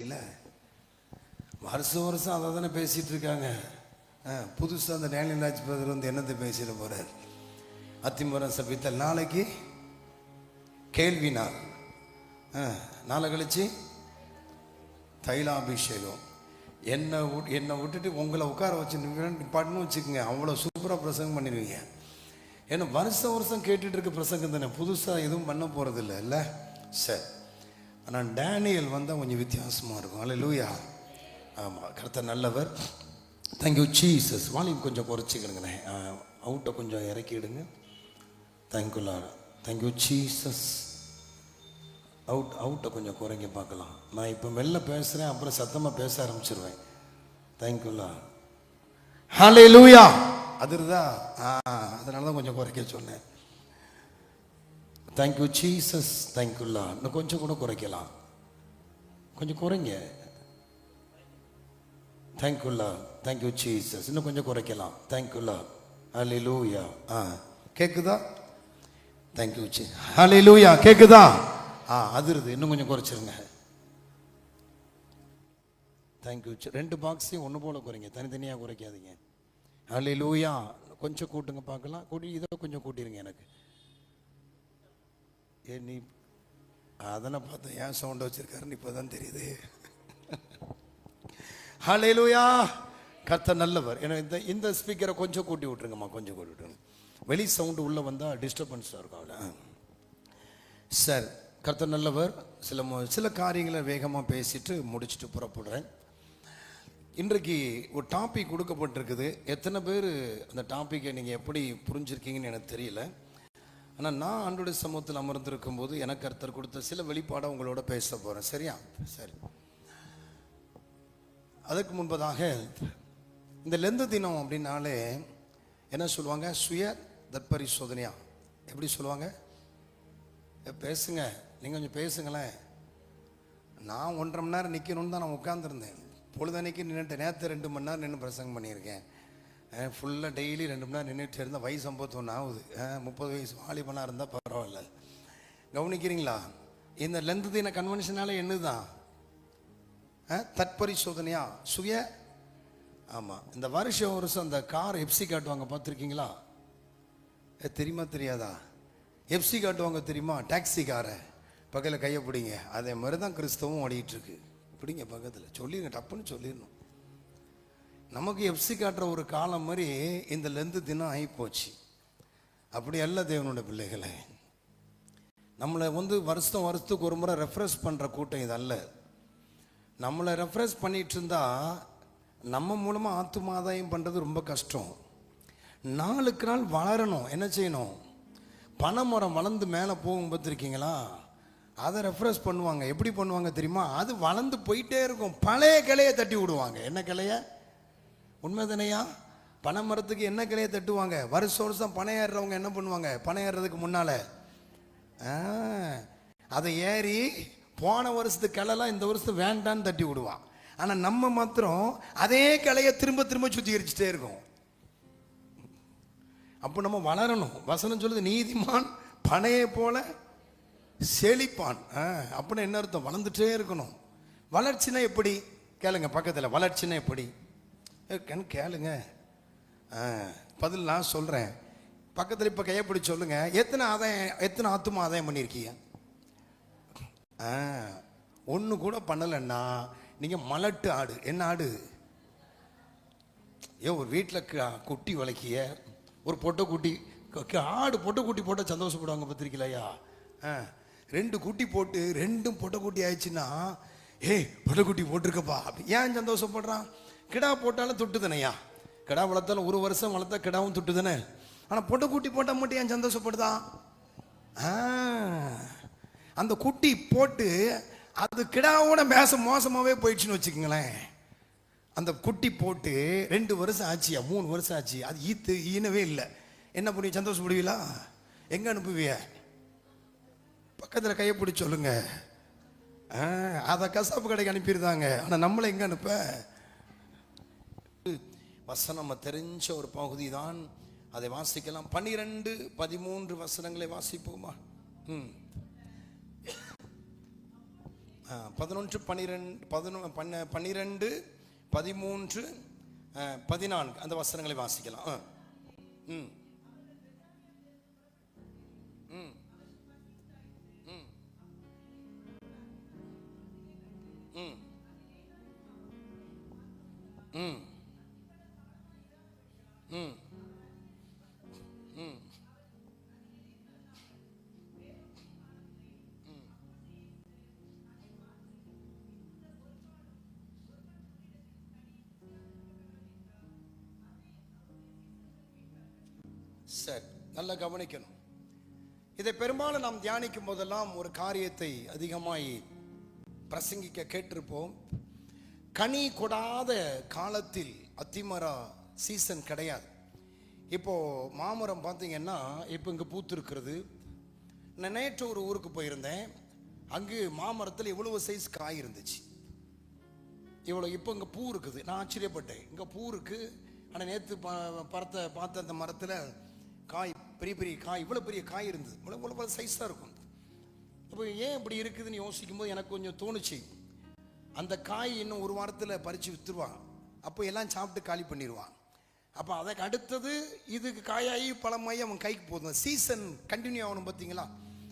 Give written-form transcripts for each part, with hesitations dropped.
இல்லை? வருஷம் வருஷம் அதை தானே பேசிகிட்டு இருக்காங்க. புதுசாக அந்த டேனியல் ராஜ் பிரதர் வந்து என்னத்தை பேசிட போகிறார்? அத்திமரம் சபித்தல், நாளைக்கு கேள்வி நாள், நாளை கழிச்சு தைலாபிஷேகம். என்னை விட்டுட்டு உங்களை உட்கார வச்சு நிப்பாட்டுன்னு வச்சுக்கோங்க, அவ்வளோ சூப்பராக பிரசங்கம் பண்ணிடுவீங்க. ஏன்னா வருஷம் வருஷம் கேட்டுட்டு இருக்க பிரசங்கம் தானே, புதுசாக எதுவும் பண்ண போகிறது இல்லை. சரி, ஆனால் டேனியல் வந்தால் கொஞ்சம் வித்தியாசமாக இருக்கும். அல்லேலூயா. ஆமாம், கர்த்தர் நல்லவர். Thank you Jesus. வால்யூம் கொஞ்சம் குறைச்சிக்கிடுங்கண்ணே, அவுட்டை கொஞ்சம் இறக்கிடுங்க. தேங்க்யூலா, தேங்க்யூ ஜீசஸ். அவுட்டை கொஞ்சம் குறைங்க பார்க்கலாம். நான் இப்போ மெல்ல பேசுகிறேன், அப்புறம் சத்தமாக பேச ஆரம்பிச்சிருவேன். தேங்க்யூலா. ஹல்லேலூயா. அதுதா, அதனால தான் கொஞ்சம் குறைக்க சொன்னேன். Thank you Jesus. தேங்க்யூலா. இன்னும் கொஞ்சம் கூட குறைக்கலாம், கொஞ்சம் குறைங்க. தேங்க்யூலா. Thank you Jesus. இன்னும் கொஞ்சம் குறைக்கலாம். தேங்க்யூலா. ஹல்லேலூயா. கேட்குதா? தேங்க்யூ ஜீ. ஹல்லேலூயா. கேட்குதா? அதிருது, இன்னும் கொஞ்சம் குறைச்சிருங்க. தேங்க்யூ. 2 பாக்ஸையும் ஒன்று போல் குறைங்க, தனித்தனியாக குறைக்காதீங்க. ஹல்லேலூயா. கொஞ்சம் கூட்டுங்க பார்க்கலாம். கூட்டி இதை கொஞ்சம் கூட்டிடுங்க எனக்கு. நீ அதெல்லாம் பார்த்தேன், ஏன் சவுண்டை வச்சிருக்காருன்னு இப்போ தான் தெரியுது. ஹல்லேலூயா. கர்த்தர் நல்லவர். ஏன்னா இந்த ஸ்பீக்கரை கொஞ்சம் கூட்டி விட்டுருங்கம்மா, கொஞ்சம் கூட்டி விட்டுருங்க. வெளி சவுண்டு உள்ளே வந்தால் டிஸ்டர்பன்ஸாக இருக்கும். அவ்வளோ சார். கர்த்தர் நல்லவர். சில காரியங்களை வேகமாக பேசிட்டு முடிச்சுட்டு புறப்படுறேன். இன்றைக்கு ஒரு டாபிக் கொடுக்கப்பட்டிருக்குது. எத்தனை பேர் அந்த டாப்பிக்கை நீங்கள் எப்படி புரிஞ்சிருக்கீங்கன்னு எனக்கு தெரியல. ஆனால் நான் ஆண்டவருடைய சமூகத்தில் அமர்ந்திருக்கும் போது எனக்கு கர்த்தர் கொடுத்த சில வெளிப்பாடை உங்களோட பேச போகிறேன். சரியா? சரி. அதுக்கு முன்பதாக இந்த லெந்த தினம் அப்படின்னாலே என்ன சொல்லுவாங்க? சுய தற்பரிசோதனையா எப்படி சொல்லுவாங்க? பேசுங்க, நீங்கள் கொஞ்சம் பேசுங்களேன். நான் 1.5 மணி நேரம் நிற்கணும்னு தான் நான் உட்காந்துருந்தேன். பொழுதன்னைக்கு நின்றுட்டு நேற்று 2 மணி நேரம் நின்று பிரசங்கம் பண்ணியிருக்கேன். ஃபுல்லாக டெய்லி 2 மணி நேரம் நின்றுட்டு இருந்தால் வயசு 51 ஆகுது. 30 வயசு வாலிபனாக இருந்தால் பரவாயில்ல. கவனிக்கிறீங்களா? இந்த லெந்து தின கன்வென்ஷனால என்னதுதான் தற்பரிசோதனையா சுய. ஆமாம், இந்த வருஷம் அந்த கார் எப்சி காட்டுவாங்க, பார்த்துருக்கீங்களா? தெரியுமா தெரியாதா? எப்சி காட்டுவாங்க தெரியுமா? டாக்ஸி காரை பக்கத்தில் கையை பிடிங்க. அதே மாதிரி தான் கிறிஸ்தவம் ஓடிட்டுருக்கு. பிடிங்க பக்கத்தில், சொல்லிடுங்க, டப்புன்னு சொல்லிடணும். நமக்கு எப்சி காட்டுற ஒரு காலம் மாதிரி இந்த லெந்து தினம் ஆகிப்போச்சு. அப்படி அல்ல தேவனுடைய பிள்ளைகளை. நம்மளை வருஷத்துக்கு ஒரு முறை ரெஃப்ரெஷ் பண்ணுற கூட்டம் இது அல்ல. நம்மளை ரெஃப்ரெஷ் பண்ணிட்டு இருந்தா நம்ம மூலமாக ஆத்துமாதாயம் பண்ணுறது ரொம்ப கஷ்டம். நாளுக்கு நாள் வளரணும். என்ன செய்யணும்? பனைமரம் வளர்ந்து மேலே போகும், பார்த்துருக்கீங்களா? அதை ரெஃப்ரெஷ் பண்ணுவாங்க. எப்படி பண்ணுவாங்க தெரியுமா? அது வளர்ந்து போயிட்டே இருக்கும். பழைய கிளையை தட்டி விடுவாங்க. என்ன கிளைய? உண்மை தானையா? பனைமரத்துக்கு என்ன கிளையை தட்டுவாங்க? வருஷம் பனை ஏறுறவங்க என்ன பண்ணுவாங்க? பனை ஏறுறதுக்கு முன்னால் அதை ஏறி போன வருஷத்துக்கு கிளைலாம் இந்த வருஷத்துக்கு வேண்டான்னு தட்டி விடுவான். ஆனால் நம்ம மாத்திரம் அதே கிளையை திரும்ப திரும்ப சுத்திகரிச்சுட்டே இருக்கோம். அப்போ நம்ம வளரணும். வசனம் சொல்லுது, நீதிமான் பனையை போல செழிப்பான். அப்படின்னு என்ன அர்த்தம்? வளர்ந்துட்டே இருக்கணும். வளர்ச்சினா எப்படி? கேளுங்க பக்கத்தில். வளர்ச்சினா எப்படி கேளுங்க. பதில் நான் சொல்கிறேன். பக்கத்தில் இப்போ கையப்படி சொல்லுங்க. எத்தனை ஆத்துமா ஆதாயம் பண்ணியிருக்கீங்க? ஒன்று கூட பண்ணலைன்னா நீங்கள் மலட்டு ஆடு. என்ன ஆடு? ஒரு வீட்டில் குட்டி வளர்க்கிய ஒரு பொட்டைக்குட்டி ஆடு, பொட்டைக்குட்டி போட்டால் சந்தோஷப்படுவாங்க, பார்த்துருக்கீங்களா? 2 குட்டி போட்டு 2ம் பொட்டைக்குட்டி ஆயிடுச்சுன்னா, பொட்டைக்குட்டி போட்டிருக்கப்பா அப்படி ஏன் சந்தோஷப்படுறான்? கிடா போட்டாலும் தொட்டு தானையா? கிடா வளர்த்தாலும் 1 வருஷம் வளர்த்தா கிடாவும் தொட்டு தானே. ஆனால் பொட்டைக்குட்டி போட்டால் மட்டும் ஏன் சந்தோஷப்படுதா? அந்த குட்டி போட்டு அது கிடாவோட மோசமாகவே போயிடுச்சுன்னு வச்சுக்கோங்களேன். அந்த குட்டி போட்டு 2 வருஷம் ஆச்சியா, 3 வருஷம் ஆச்சு, அது ஈனவே இல்லை. என்ன பண்ணி சந்தோஷப்படுவீங்களா? எங்கே அனுப்புவிய? பக்கத்தில் கையை பிடிச்சி சொல்லுங்க. அதை கசாப்பு கடைக்கு அனுப்பிடுதாங்க. ஆனால் நம்மளை எங்கே அனுப்ப? வசனம் நம்ம தெரிஞ்ச ஒரு பகுதி தான், அதை வாசிக்கலாம். 12, 13 வசனங்களை வாசிப்போமா? 11, 12, 13, 14 அந்த வசனங்களை வாசிக்கலாம். ம் ம் ம் ம் ம் ம் சரி, நல்லா கவனிக்கணும். இதை பெரும்பாலும் நாம் தியானிக்கும் போதெல்லாம் ஒரு காரியத்தை அதிகமாய் பிரசங்கிக்க கேட்டிருப்போம். கனி கொடாத காலத்தில் அத்திமர சீசன் கிடையாது. இப்போ மாமரம் பார்த்தீங்கன்னா இப்போ இங்கே பூத்திருக்கிறது. நான் நேற்று ஒரு ஊருக்கு போயிருந்தேன். அங்கு மாமரத்தில் இவ்வளவு சைஸ் காய் இருந்துச்சு, இவ்வளோ. இப்போ இங்கே பூ இருக்குது. நான் ஆச்சரியப்பட்டேன், இங்கே பூ இருக்கு. ஆனால் நேற்று பார்த்த அந்த மரத்தில் காய், பெரிய பெரிய காய், இவ்வளோ பெரிய காய் இருந்தது. இவ்வளோ சைஸ் தான் இருக்கும். இப்போ ஏன் இப்படி இருக்குதுன்னு யோசிக்கும் போது எனக்கு கொஞ்சம் தோணுச்சு, அந்த காய் இன்னும் ஒரு வாரத்தில் பறித்து விற்றுருவான். அப்போ எல்லாம் சாப்பிட்டு காலி பண்ணிடுவான். அப்போ அதுக்கு அடுத்தது இதுக்கு காயாகி பழமாயி அவன் கைக்கு போதும். சீசன் கண்டினியூ ஆகணும் பார்த்தீங்களா?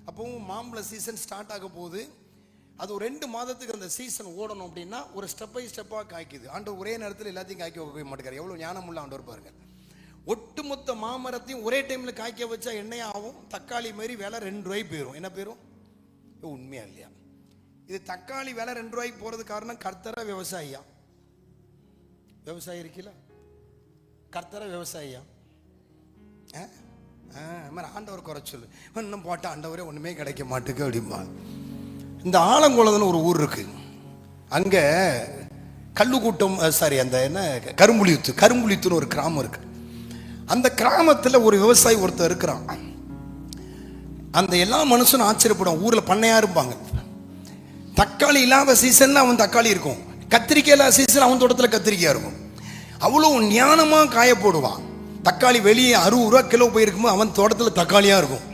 அப்போவும் மாம்பழ சீசன் ஸ்டார்ட் ஆக போகுது. அது ஒரு 2 மாதத்துக்கு அந்த சீசன் ஓடணும் அப்படின்னா ஒரு ஸ்டெப் பை ஸ்டெப்பாக காய்க்குது. ஆண்டவர் ஒரே நேரத்தில் எல்லாத்தையும் காய்க்க வைக்க மாட்டேங்கிறார். எவ்வளோ ஞானமுள்ள ஆண்டவர் பாருங்க. ஒட்டுமொத்த மாமரத்தையும் ஒரே டைமில் காய்க்க வச்சா என்னையா ஆகும்? தக்காளி மாரி விலை 2 ரூபாய்க்கு போயிடும். என்ன போயிடும்? உண்மையா இல்லையா? இது தக்காளி விலை 2 ரூபாய்க்கு போகிறது காரணம் கர்த்தர விவசாயியா? விவசாயி இருக்குல்ல, கர்த்தர விவசாயியா? மாதிரி ஆண்டவர் குறை சொல்லு, இன்னும் போட்டால் ஆண்டவரே ஒன்றுமே கிடைக்க மாட்டுக்கு அப்படிமா. இந்த ஆலங்குளம்னு ஒரு ஊர் இருக்கு. அங்கே கல்லுக்கூட்டம், சாரி, அந்த என்ன கரும்புலியுத்துன்னு ஒரு கிராமம் இருக்கு. அந்த கிராமத்தில் ஒரு விவசாயி ஒருத்தர் இருக்கிறான். அந்த எல்லா மனுஷனும் ஆச்சரியப்படும். ஊரில் பண்ணையா இருப்பாங்க. தக்காளி இல்லாத சீசன்ல அவன் தக்காளி இருக்கும், கத்திரிக்காய் இல்லாத சீசன் அவன் தோட்டத்தில் கத்திரிக்காய் இருக்கும். அவ்வளோ ஞானமாக காய போடுவான். தக்காளி வெளியே 60 ரூபா கிலோ போயிருக்கும்போது அவன் தோட்டத்தில் தக்காளியாக இருக்கும்.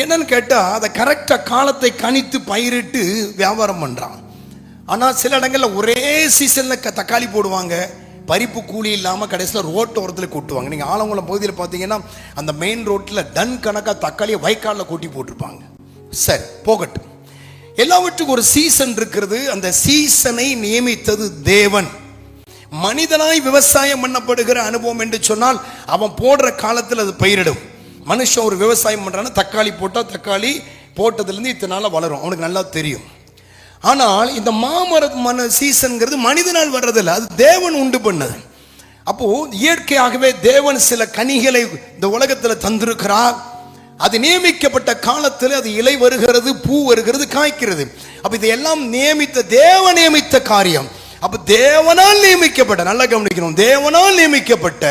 என்னன்னு கேட்டால் அதை கரெக்டாக காலத்தை கணித்து பயிரிட்டு வியாபாரம் பண்ணுறான். ஆனால் சில இடங்களில் ஒரே சீசனில் தக்காளி போடுவாங்க, பறிப்பு கூலி இல்லாமல் கடைசியில் ரோட்டு ஓரத்தில் கூட்டுவாங்க. நீங்கள் ஆலங்குளம் பகுதியில் பார்த்தீங்கன்னா அந்த மெயின் ரோட்டில் டன் கணக்காக தக்காளியை வைக்காலில் கூட்டி போட்டிருப்பாங்க. சரி, போகட்டும். எல்லாவற்றுக்கும் ஒரு சீசன் இருக்கிறது. அந்த சீசனை நியமித்தது தேவன். மனிதனாய் விவசாயம் பண்ணப்படுகிற அனுபவம் என்று சொன்னால் அவன் போடுற காலத்தில் அது பயிரிடும். மனுஷன் ஒரு விவசாயம் பண்றான்னா தக்காளி போட்டால் தக்காளி போட்டதுலேருந்து இத்தனை நாள் வளரும், அவனுக்கு நல்லா தெரியும். ஆனால் இந்த மாமர சீசன்கிறது மனிதனால் வர்றதில்லை, அது தேவன் உண்டு பண்ணது. அப்போ இயற்கையாகவே தேவன் சில கனிகளை இந்த உலகத்தில் தந்திருக்கிறார். அது நியமிக்கப்பட்ட காலத்தில் அது இலை வருகிறது, பூ வருகிறது, காய்க்கிறது. அப்ப இதையெல்லாம் தேவன் நியமித்த காரியம். அப்ப தேவனால் நியமிக்கப்பட்ட, நல்லா கவனிக்கணும், தேவனால் நியமிக்கப்பட்ட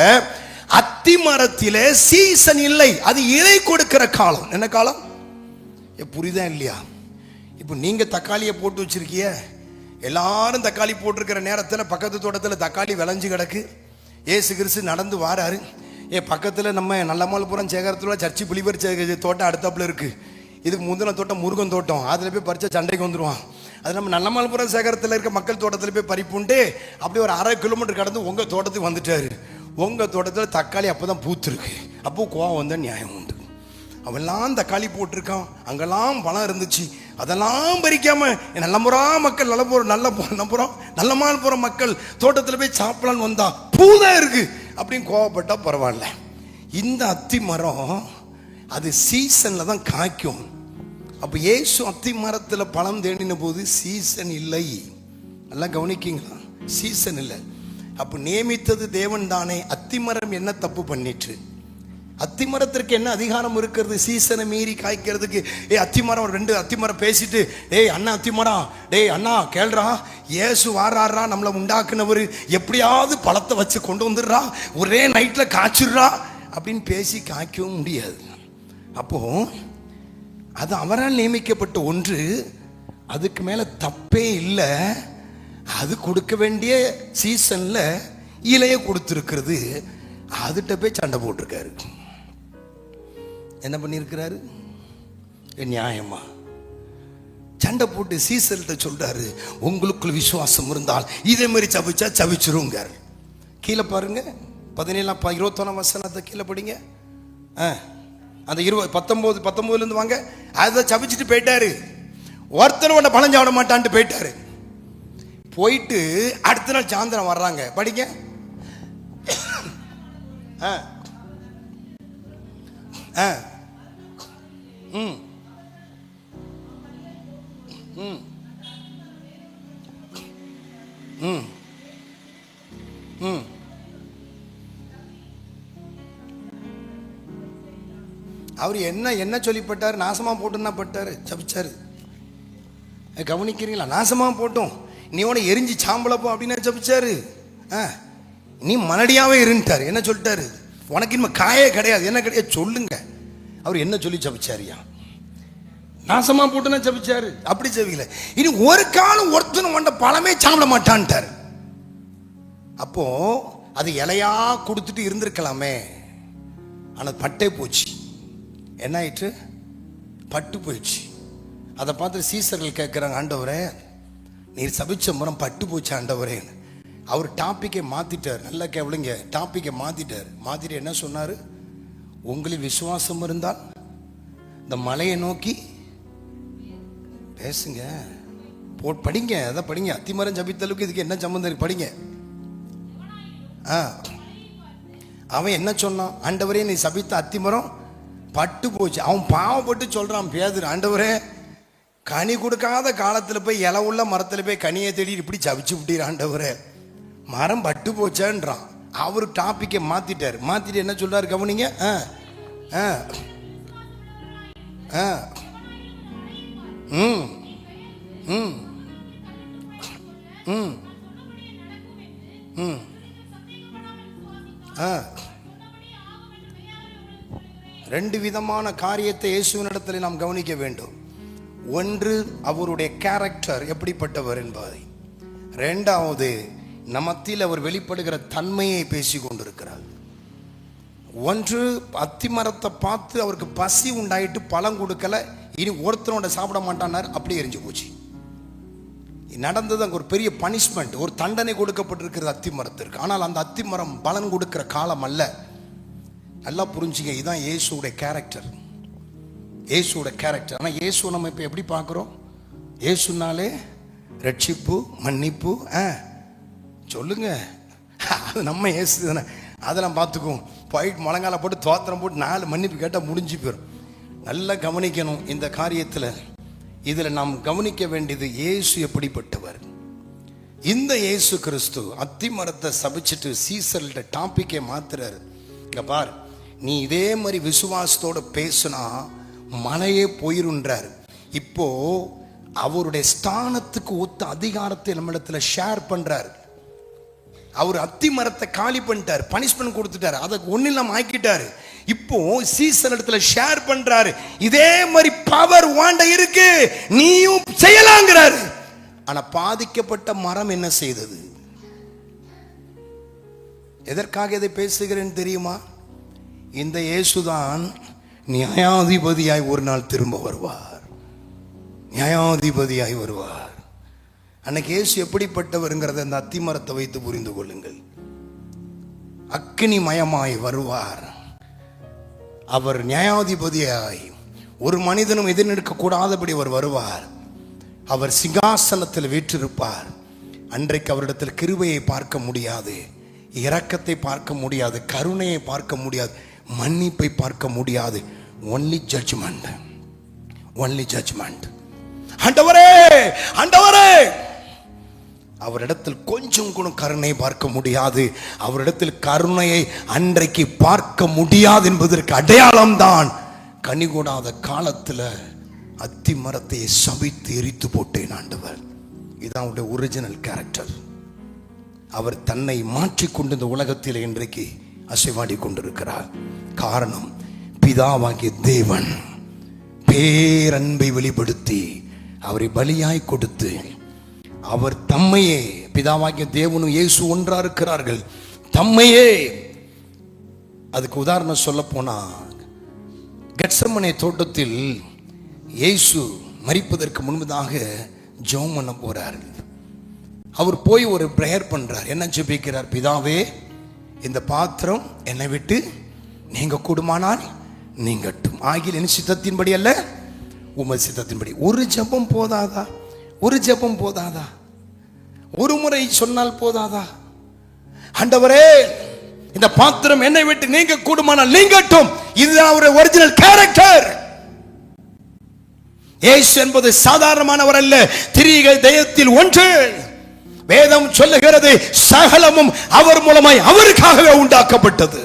அத்தி மரத்திலே சீசன் இல்லை. அது இலை கொடுக்கிற காலம். என்ன காலம்? புரியுதா இல்லையா? இப்போ நீங்க தக்காளியை போட்டு வச்சிருக்கிய, எல்லாரும் தக்காளி போட்டிருக்கிற நேரத்தில் பக்கத்து தோட்டத்தில் தக்காளி விளைஞ்சு கிடக்கு. ஏசு கிறிஸ்து நடந்து வாராரு. பக்கத்தில் நம்ம நல்லமால்புரம் சேகரத்தில் சர்ச்சி புலிபர் தோட்டம் அடுத்தாப்புல இருக்கு. இதுக்கு முந்தின தோட்டம் முருகன் தோட்டம். அதில் போய் பறிச்சா சண்டைக்கு வந்துடுவான். அது நம்ம நல்லமால்புரம் சேகரத்தில் இருக்க மக்கள் தோட்டத்தில் போய் பறிப்புண்டு அப்படி ஒரு 1/2 கிலோமீட்டர் கடந்து உங்கள் தோட்டத்துக்கு வந்துட்டாரு. உங்கள் தோட்டத்தில் தக்காளி அப்போ தான் பூத்துருக்கு. அப்போ கோவம் வந்த நியாயம் உண்டு. அவெல்லாம் தக்காளி போட்டிருக்கான், அங்கெல்லாம் பழம் இருந்துச்சு, அதெல்லாம் பறிக்காம நல்லமுறா மக்கள் நல்லமால்புரம் மக்கள் தோட்டத்தில் போய் சாப்பிடலான்னு வந்தா பூதான் இருக்கு அப்படின்னு கோவப்பட்டா பரவாயில்ல. இந்த அத்தி மரம் அது சீசன்ல தான் காய்க்கும். அப்ப இயேசு அத்தி மரத்தில் பழம் தேடின போது சீசன் இல்லை. நல்லா கவனிக்கீங்களா? சீசன் இல்லை. அப்ப நியமித்தது தேவன் தானே. அத்திமரம் என்ன தப்பு பண்ணிட்டு? அத்திமரத்திற்கு என்ன அதிகாரம் இருக்கிறது சீசனை மீறி காய்க்கிறதுக்கு? அத்திமரம் 2 அத்திமரம் பேசிட்டு, அண்ணா அத்திமரம், அண்ணா கேள்றா, இயேசு வாராடுறா, நம்மளை உண்டாக்குனவர், எப்படியாவது பழத்தை வச்சு கொண்டு வந்துடுறா, ஒரே நைட்ல காய்ச்சிடுறா அப்படின்னு பேசி காய்க்கவும் முடியாது. அப்போ அது அவரால் நியமிக்கப்பட்ட ஒன்று. அதுக்கு மேல தப்பே இல்லை. அது கொடுக்க வேண்டிய சீசன்ல இலைய கொடுத்திருக்கிறது. அதுகிட்ட போய் சண்டை போட்டிருக்காரு. என்ன பண்ணியிருக்கிறாரு? நியாயமா சண்டை போட்டு சீசர்கிட்ட சொல்றாரு, உங்களுக்குள் விசுவாசம் இருந்தால் இதே மாதிரி சபிச்சா சபிச்சிருங்க. கீழே பாருங்க 17-21 வசனத்தை கீழே படிங்க. அந்த 19 வாங்க. அதை சபிச்சுட்டு போயிட்டாரு. ஒருத்தர் உன்னை பழஞ்ச விட மாட்டான்ட்டு போயிட்டாரு. போயிட்டு அடுத்த நாள் சாயந்தரம் வர்றாங்க. படிங்க. அவர் என்ன சொல்லிப்பட்டார்? நாசமா போட்டுன்னா பட்டாரு, சபிச்சாரு. கவனிக்கிறீங்களா? நாசமா போட்டோம், நீ உன எரிஞ்சு சாம்பலப்போ அப்படின்னு சபிச்சாரு. நீ மனடியாவே இருந்துட்டாரு. என்ன சொல்லிட்டாரு? உனக்கு இனிமே காயே கிடையாது, என்ன கிடையாது சொல்லுங்க. அவர் என்ன சொல்லி சபிச்சாரியா? நாசமா போட்டுன்னா சபிச்சாரு. அப்படி சபிக்கல, இனி ஒரு காலம் ஒருத்தனும் உண்ட பழமே சாப்பிட மாட்டான்ட்டாரு. அப்போ அது இலையா கொடுத்துட்டு இருந்திருக்கலாமே, ஆனா பட்டே போச்சு. என்ன ஆயிற்று? பட்டு போயிடுச்சு. அதை பார்த்து சீசர்கள் கேட்குறாங்க, ஆண்டவரே நீர் சபிச்ச மரம் பட்டு போச்சு ஆண்டவரே. அவர் டாப்பிக்கை மாத்திட்டார். நல்லா கேவலுங்க, டாப்பிக்கை மாத்திட்டார். மாத்திட்டு என்ன சொன்னாரு? உங்களுக்கு விசுவாசம் இருந்தால் இந்த மலையை நோக்கி பேசுங்க. படிங்க, அதை படிங்க. அத்திமரம் ஜபித்தலுக்கு இதுக்கு என்ன சம்பந்தம்? படிங்க. அவன் என்ன சொன்னான்? ஆண்டவரே நீ சபித்த அத்திமரம் பட்டு போச்சு. அவன் பாவப்பட்டு சொல்றான் பேதுரு, ஆண்டவரே கனி கொடுக்காத காலத்துல போய் இலை உள்ள மரத்துல போய் கனியை தேடி இப்படி சபிச்சு விட்டீர் ஆண்டவரே, மரம் பட்டு போச்சான்றான். அவரு டாபிக்கை மாத்திட்டாரு. மாத்திட்டு என்ன சொல்றாரு கவனிங்க. ரெண்டு விதமான காரியத்தை இயேசுவினிடத்தில் நாம் கவனிக்க வேண்டும். ஒன்று, அவருடைய கேரக்டர் எப்படிப்பட்டவர் என்பதை. இரண்டாவது, நமத்தில் அவர் வெளிப்படுகிற தன்மையை பேசி கொண்டிருக்கிறார். ஒன்று, அத்திமரத்தை பார்த்து அவருக்கு பசி உண்டாயிட்டு பழம் கொடுக்கல, இனி ஒருத்தனோட சாப்பிட மாட்டானார், அப்படி எரிஞ்சு போச்சு. நடந்தது அங்கே ஒரு பெரிய பனிஷ்மெண்ட், ஒரு தண்டனை கொடுக்கப்பட்டிருக்கிறது அத்திமரத்திற்கு. ஆனால் அந்த அத்திமரம் பலன் கொடுக்கிற காலம் அல்ல. நல்லா புரிஞ்சுங்க, இதுதான் இயேசுடைய கேரக்டர். இயேசுவோட கேரக்டர். ஆனால் இயேசு நம்ம இப்போ எப்படி பார்க்குறோம்? இயேசுனாலே ரட்சிப்பு, மன்னிப்பு. சொல்லுங்க, அது நம்ம இயேசு தானே, அதெல்லாம் பார்த்துக்குவோம். போயிட்டு முழங்கால போட்டு தோத்திரம் போட்டு 4 மன்னிப்பு கேட்டால் முடிஞ்சு போயிடும். நல்லா கவனிக்கணும் இந்த காரியத்தில். இதில் நாம் கவனிக்க வேண்டியது இயேசு எப்படிப்பட்டவர். இந்த இயேசு கிறிஸ்து அத்திமரத்தை சபிச்சுட்டு சீசர்கிட்ட டாப்பிக்கை மாத்துறாரு. இங்க பார், நீ இதே மாதிரி விசுவாசத்தோட பேசுனா மலையே போயிருன்றார். இப்போ அவருடைய ஸ்தானத்துக்கு ஒத்த அதிகாரத்தை நம்மிடத்துல ஷேர் பண்றாரு. அவர் அத்தி மரத்தை காலி பண்ணிட்டார், பனிஷ்மெண்ட் கொடுத்துட்டாரு, அதை ஒன்னில்லாம ஆக்கிட்டாரு. இப்போ சீசர் இடத்துல ஷேர் பண்றாரு, இதே மாதிரி பவர் வாண்ட இருக்கு, நீயும் செய்யலாங்கிறாரு. ஆனா பாதிக்கப்பட்ட மரம் என்ன செய்தது? எதற்காக இதை பேசுகிறேன்னு தெரியுமா? இந்த இயேசுதான் நியாயாதிபதியாய் ஒரு நாள் திரும்ப வருவார். நியாயாதிபதியாய் வருவார். அன்னைக்கு இயேசு எப்படிப்பட்டவருங்கிறத அந்த அத்திமரத்தை வைத்து புரிந்து கொள்ளுங்கள். அக்கினிமயமாய் வருவார். அவர் நியாயாதிபதியாய் ஒரு மனிதனும் எதிர்நிற்க கூடாதபடி அவர் வருவார். அவர் சிங்காசனத்தில் வீற்றிருப்பார். அன்றைக்கு அவரிடத்தில் கிருபையை பார்க்க முடியாது, இரக்கத்தை பார்க்க முடியாது, கருணையை பார்க்க முடியாது, மன்னிப்பை பார்க்க முடியாது. Only judgement, only judgement. ஆண்டவரே ஆண்டவரே, அவரிடத்தில் கொஞ்சம் கூட கருணை பார்க்க முடியாது. அவரிடத்தில் கருணையை அன்றைக்கு பார்க்க முடியாது என்பதற்கு அடையாளம் தான் கனிகூடாத காலத்தில் அத்தி மரத்தை சபித்து எரித்து போட்டேன் ஆண்டவர். இதுதான் அவருடைய ஒரிஜினல் கேரக்டர். அவர் தன்னை மாற்றிக்கொண்டு இந்த உலகத்தில் இன்றைக்கு அசைவாடி கொண்டிருக்கிறார். காரணம், பிதாவாகிய தேவன் பேரன்பை வெளிப்படுத்தி அவரை பலியாய் கொடுத்து, அவர் தம்மையே, பிதாவாகிய தேவனும் இயேசு ஒன்றா இருக்கிறார்கள், தம்மையே. அதுக்கு உதாரணம் சொல்ல போனா, கெத்செமனே தோட்டத்தில் இயேசு மரிப்பதற்கு முன்பதாக ஜெபம் பண்ண போறாரு. அவர் போய் ஒரு பிரேயர் பண்றார். என்ன ஜெபிக்கிறார்? பிதாவே, இந்த பாத்திரம் என்னை விட்டு நீங்க கூடுமானால் நீங்கட்டும், ஆகிய என் சித்தத்தின்படி அல்ல உமது சித்தத்தின்படி. ஒரு ஜெபம் போதாதா? ஒரு ஜெபம் போதாதா? ஒரு முறை சொன்னால் போதாதா? ஆண்டவரே, இந்த பாத்திரம் என்னை விட்டு நீங்க கூடுமானால் நீங்கட்டும். இதுதான் அவருடைய ஒரிஜினல் கேரக்டர். இயேசு என்பது சாதாரணமானவர் அல்ல, திரிகை தெய்வத்தில் ஒன்று. வேதம் சொல்லுகிறது, சகலமும் அவர் மூலமாய் அவருக்காகவே உண்டாக்கப்பட்டது.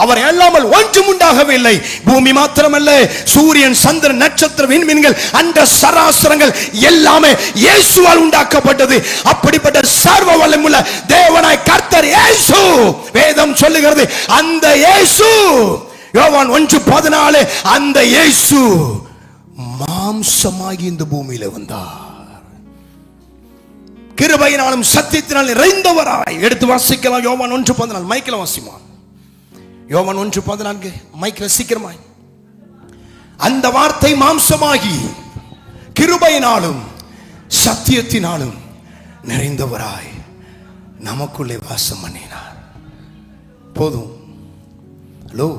அவர் அல்லாமல் ஒன்றும் உண்டாகவில்லை. பூமி மாத்திரமல்ல, சூரியன், சந்திரன், நட்சத்திர, விண்மீன்கள், அண்ட சராசரங்கள் எல்லாமே இயேசுவால் உண்டாக்கப்பட்டது. அப்படிப்பட்ட சர்வ வல்லமையுள்ள தேவனாய் கர்த்தர் இயேசு. வேதம் சொல்லுகிறது, அந்த இயேசு, யோவான் 1:14, அந்த இயேசு மாம்சமாகி இந்த பூமியில வந்தார். கிருபையினாலும் சத்தியத்தினால் நிறைந்தவராய். எடுத்து வாசிக்கலாம் யோவான் 1:14. மைக்கில் வாசிமா. யோவான் 1:14 மைக்கில் சீக்கிரமாய். அந்த வார்த்தை மாம்சமாகி கிருபையினாலும் சத்தியத்தினாலும் நிறைந்தவராய் நமக்குள்ளே வாசம் பண்ணினார். போதும். ஹலோ,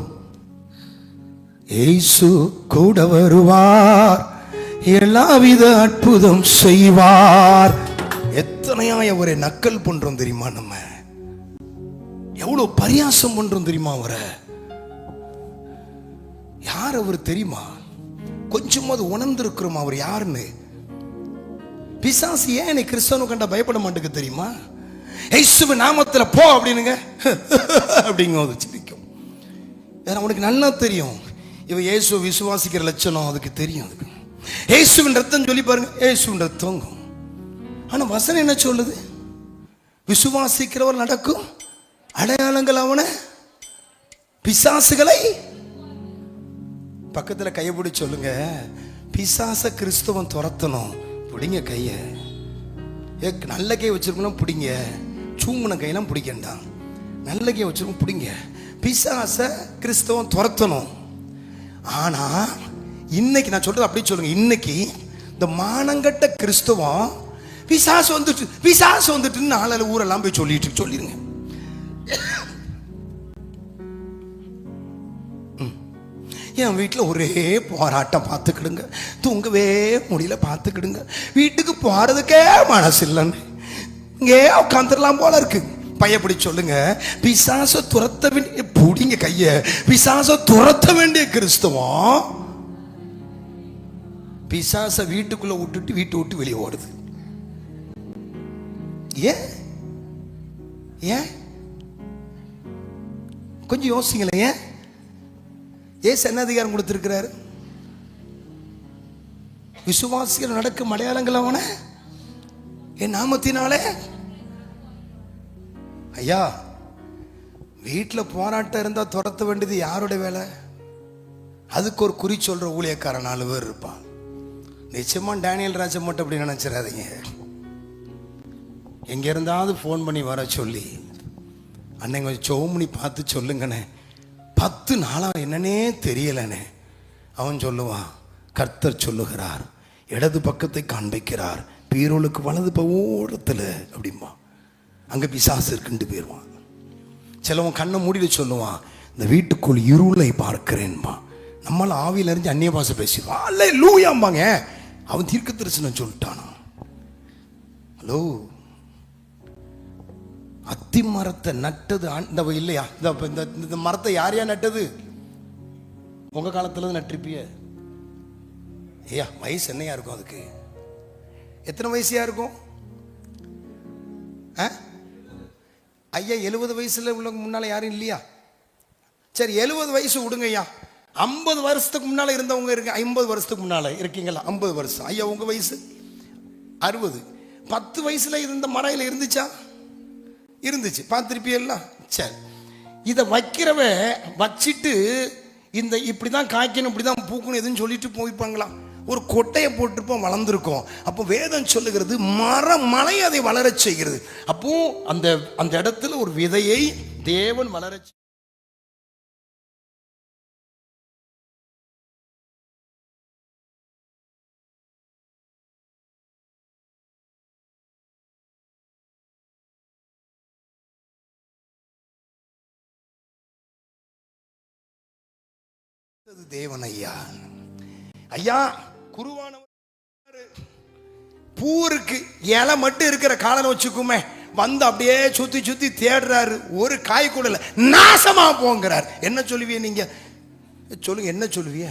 இயேசு கூட வருவார், எல்லாவித அற்புதம் செய்வார். எத்தனையாய் அவரை நக்கல் பண்றோம் தெரியுமா? நம்ம எவ்வளவு பரியாசம் பண்றோம் தெரியுமா? அவரை யார் அவர் தெரியுமா? கொஞ்சமாவது உணர்ந்திருக்கிறோம் அவர் யாருன்னு. பிசாசு ஏன் என்னை கிறிஸ்தவனு கண்டா பயப்பட மாட்டேங்க தெரியுமா? இயேசுவின் நாமத்துல போ அப்படின்னுங்க அப்படிங்க சிரிக்கும். வேற அவனுக்கு நல்லா தெரியும், இவ இயேசு விசுவாசிக்கிற லட்சணம் அதுக்கு தெரியும். அதுக்கு இயேசுவின் ரத்தம் சொல்லி பாருங்க, இயேசுவின் ரத்தம். ஆனா வசனம் என்ன சொல்லுது? விசுவாசிக்கிறவர் நடக்கும் அடையாளங்கள் அவன பிசாசுகளை. பக்கத்துல கையபிடி சொல்லுங்க, பிசாச கிறிஸ்துவன் துரத்தணும். பிடிங்க கைய. நல்ல கை வச்சிருக்கணும், பிடிங்க. சூமுன கையெல்லாம் பிடிக்கண்டா, நல்ல கை வச்சிருக்கணும், பிடிங்க. பிசாச கிறிஸ்துவன் துரத்தணும். ஆனா இன்னைக்கு நான் சொல்றது அப்படி சொல்லுங்க, இன்னைக்கு இந்த மானங்கட்ட கிறிஸ்துவம் பிசாசு வந்துட்டு, பிசாசு வந்துட்டு நாளையில ஊரெல்லாம் போய் சொல்லிருங்க. என் வீட்டில் ஒரே போராட்டம், பார்த்துக்கிடுங்க. தூங்கவே முடியல, பார்த்துக்கிடுங்க. வீட்டுக்கு போறதுக்கே மனசு இல்லைன்னு இங்கே உட்காந்துடலாம் போல இருக்கு. பயப்படி சொல்லுங்க, பிசாச துரத்த வேண்டிய, புடிங்க கைய, பிசாச துரத்த வேண்டிய கிறிஸ்தவம் பிசாச வீட்டுக்குள்ள விட்டுட்டு வீட்டை விட்டு வெளியே ஓடுது. ஏன்? ஏன்? கொஞ்சம் யோசிங்களேன். ஏன்? ஏசு என்ன அதிகாரம் கொடுத்திருக்கிறாரு? விசுவாசிகள் நடக்கும் அடையாளங்கள் அவன என் நாமத்தினாலே. ஐயா, வீட்டில் போராட்டம் இருந்தா துரத்த வேண்டியது யாருடைய வேலை? அதுக்கு ஒரு குறி சொல்ற ஊழியக்காரன் 4 பேர் இருப்பான். நிச்சயமா டேனியல் ராஜா மட்டும் அப்படி நினைச்சிடாதீங்க. எங்க இருந்தாவது ஃபோன் பண்ணி வர சொல்லி, அன்னைக்கு கொஞ்சம் சோமணி பார்த்து சொல்லுங்கண்ணே, 10 நாளா என்னன்னே தெரியலண்ணே. அவன் சொல்லுவான், கர்த்தர் சொல்லுகிறார், இடது பக்கத்தை காண்பிக்கிறார், பீரோலுக்கு வலது பக்கத்தில் அப்படிம்பா. அங்க பிசாசு இருக்குன்ட்டு போயிடுவான். சிலவன் கண்ணை மூடிட்டு சொல்லுவான், இந்த வீட்டுக்குள் இருளை பார்க்கிறேன்பா. நம்மள ஆவியில் அறிஞ்சு அந்நிய பாசை பேசிடுவான். அல்ல லூயாம்பாங்க. அவன் தீர்க்க தரிசனம் சொல்லிட்டானா? ஹலோ, அத்தி மரத்தை நட்டது இல்லையா? இந்த மரத்தை யார் யார் நட்டது? உங்க காலத்துல நட்டிருப்பிய. ஐயா, வயசு என்னையா இருக்கும்? அதுக்கு எத்தனை வயசையா இருக்கும்? ஐயா 70 வயசுல உள்ள முன்னால யாரும் இல்லையா? சரி, 70 வயசு விடுங்க ஐயா. 50 வருஷத்துக்கு முன்னால இருந்தவங்க இருக்கு. 50 வருஷத்துக்கு முன்னால இருக்கீங்களா? 50 வருஷம். ஐயா, உங்க வயசு 60. 10 வயசுல இருந்த மரையில இருந்துச்சா? இருந்துச்சு. பார்த்திருப்பியல்ல. சரி, இதை வைக்கிறவ வச்சிட்டு இந்த இப்படிதான் காய்க்கணும், இப்படிதான் பூக்கணும் எதுன்னு சொல்லிட்டு போய்ப்பாங்களா? ஒரு கொட்டையை போட்டிருப்போம், வளர்ந்துருக்கும். அப்போ வேதம் சொல்லுகிறது, மலை அதை வளர செய்கிறது. அப்போ அந்த இடத்துல ஒரு விதையை தேவன் வளர தேவன் ஐயா. ஐயா குருவானவர் பூ இருக்கு, இலை மட்டும் இருக்கிற காலனை வச்சுக்குமே, வந்து அப்படியே சுத்தி சுத்தி தேடுறாரு, ஒரு காய் கூட இல்லை, நாசமா போங்கிறார். என்ன சொல்லுவிய நீங்க? சொல்லுங்க, என்ன சொல்லுவிய?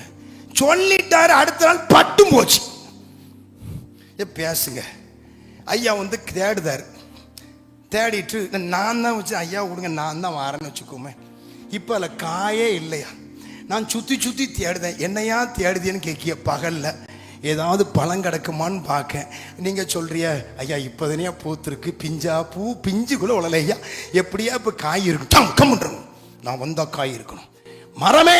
சொல்லிட்டாரு, அடுத்த நாள் பட்டும் போச்சு. பேசுங்க. ஐயா வந்து தேடுதாரு, தேடிட்டு நான் தான் வச்சு ஐயா கொடுங்க நான் தான் வரேன்னு வச்சுக்கோமே. இப்போ அதில் காயே இல்லையா? நான் சுற்றி சுற்றி தேடுதேன். என்னையா தேடுதேன்னு கேட்கிய பகலில் ஏதாவது பழம் கிடக்குமான்னு பார்க்க. நீங்கள் சொல்கிறிய ஐயா இப்போதனையா பூத்துருக்கு, பிஞ்சா பூ பிஞ்சுக்குள்ளே உழலையா, எப்படியா இப்போ காய் இருக்கும் கம்முன்றணும். நான் வந்தால் காய் இருக்கணும், மரமே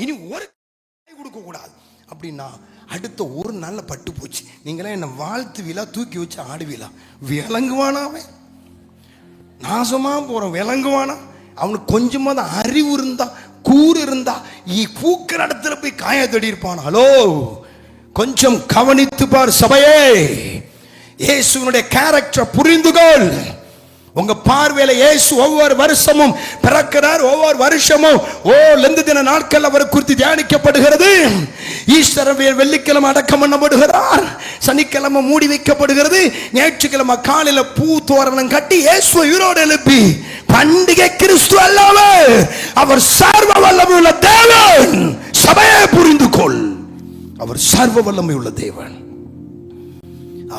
இனி ஒரு காய் கொடுக்கக்கூடாது அப்படின்னா அடுத்த ஒரு நாளில் பட்டு போச்சு. நீங்களாம் என்னை வாழ்த்துவீலா, தூக்கி வச்சு ஆடுவீலா? விளங்குவானாவே, நாசமாக போகிறோம். விளங்குவானா? அவனுக்கு கொஞ்சமாக தான் அறிவு இருந்தா, கூறு இருந்தா, பூக்கிற இடத்துல போய் காய தேடி இருப்பான். ஹலோ, கொஞ்சம் கவனித்து பார் சபையே. இயேசுவினுடைய கேரக்டர் புரிந்துகொள். உங்க பார்வையில இயேசு ஒவ்வொரு வருஷமும் பிறக்கிறார். ஒவ்வொரு வருஷமும் லெந்து தின நாட்கள் அவர் குறித்து தியானிக்கப்படுகிறது. ஈஸ்டர் வெள்ளிக்கிழமை அடக்கம் பண்ணப்படுகிறார், சனிக்கிழமை மூடி வைக்கப்படுகிறது, ஞாயிற்றுக்கிழமை காலையில பூ தோரணம் கட்டி இயேசு உயிரோடு எழுப்பி பண்டிகை கிறிஸ்து அல்லவர், அவர் சர்வ வல்லமை உள்ள தேவன். சபையை புரிந்து கொள், அவர் சர்வ வல்லமை உள்ள தேவன்.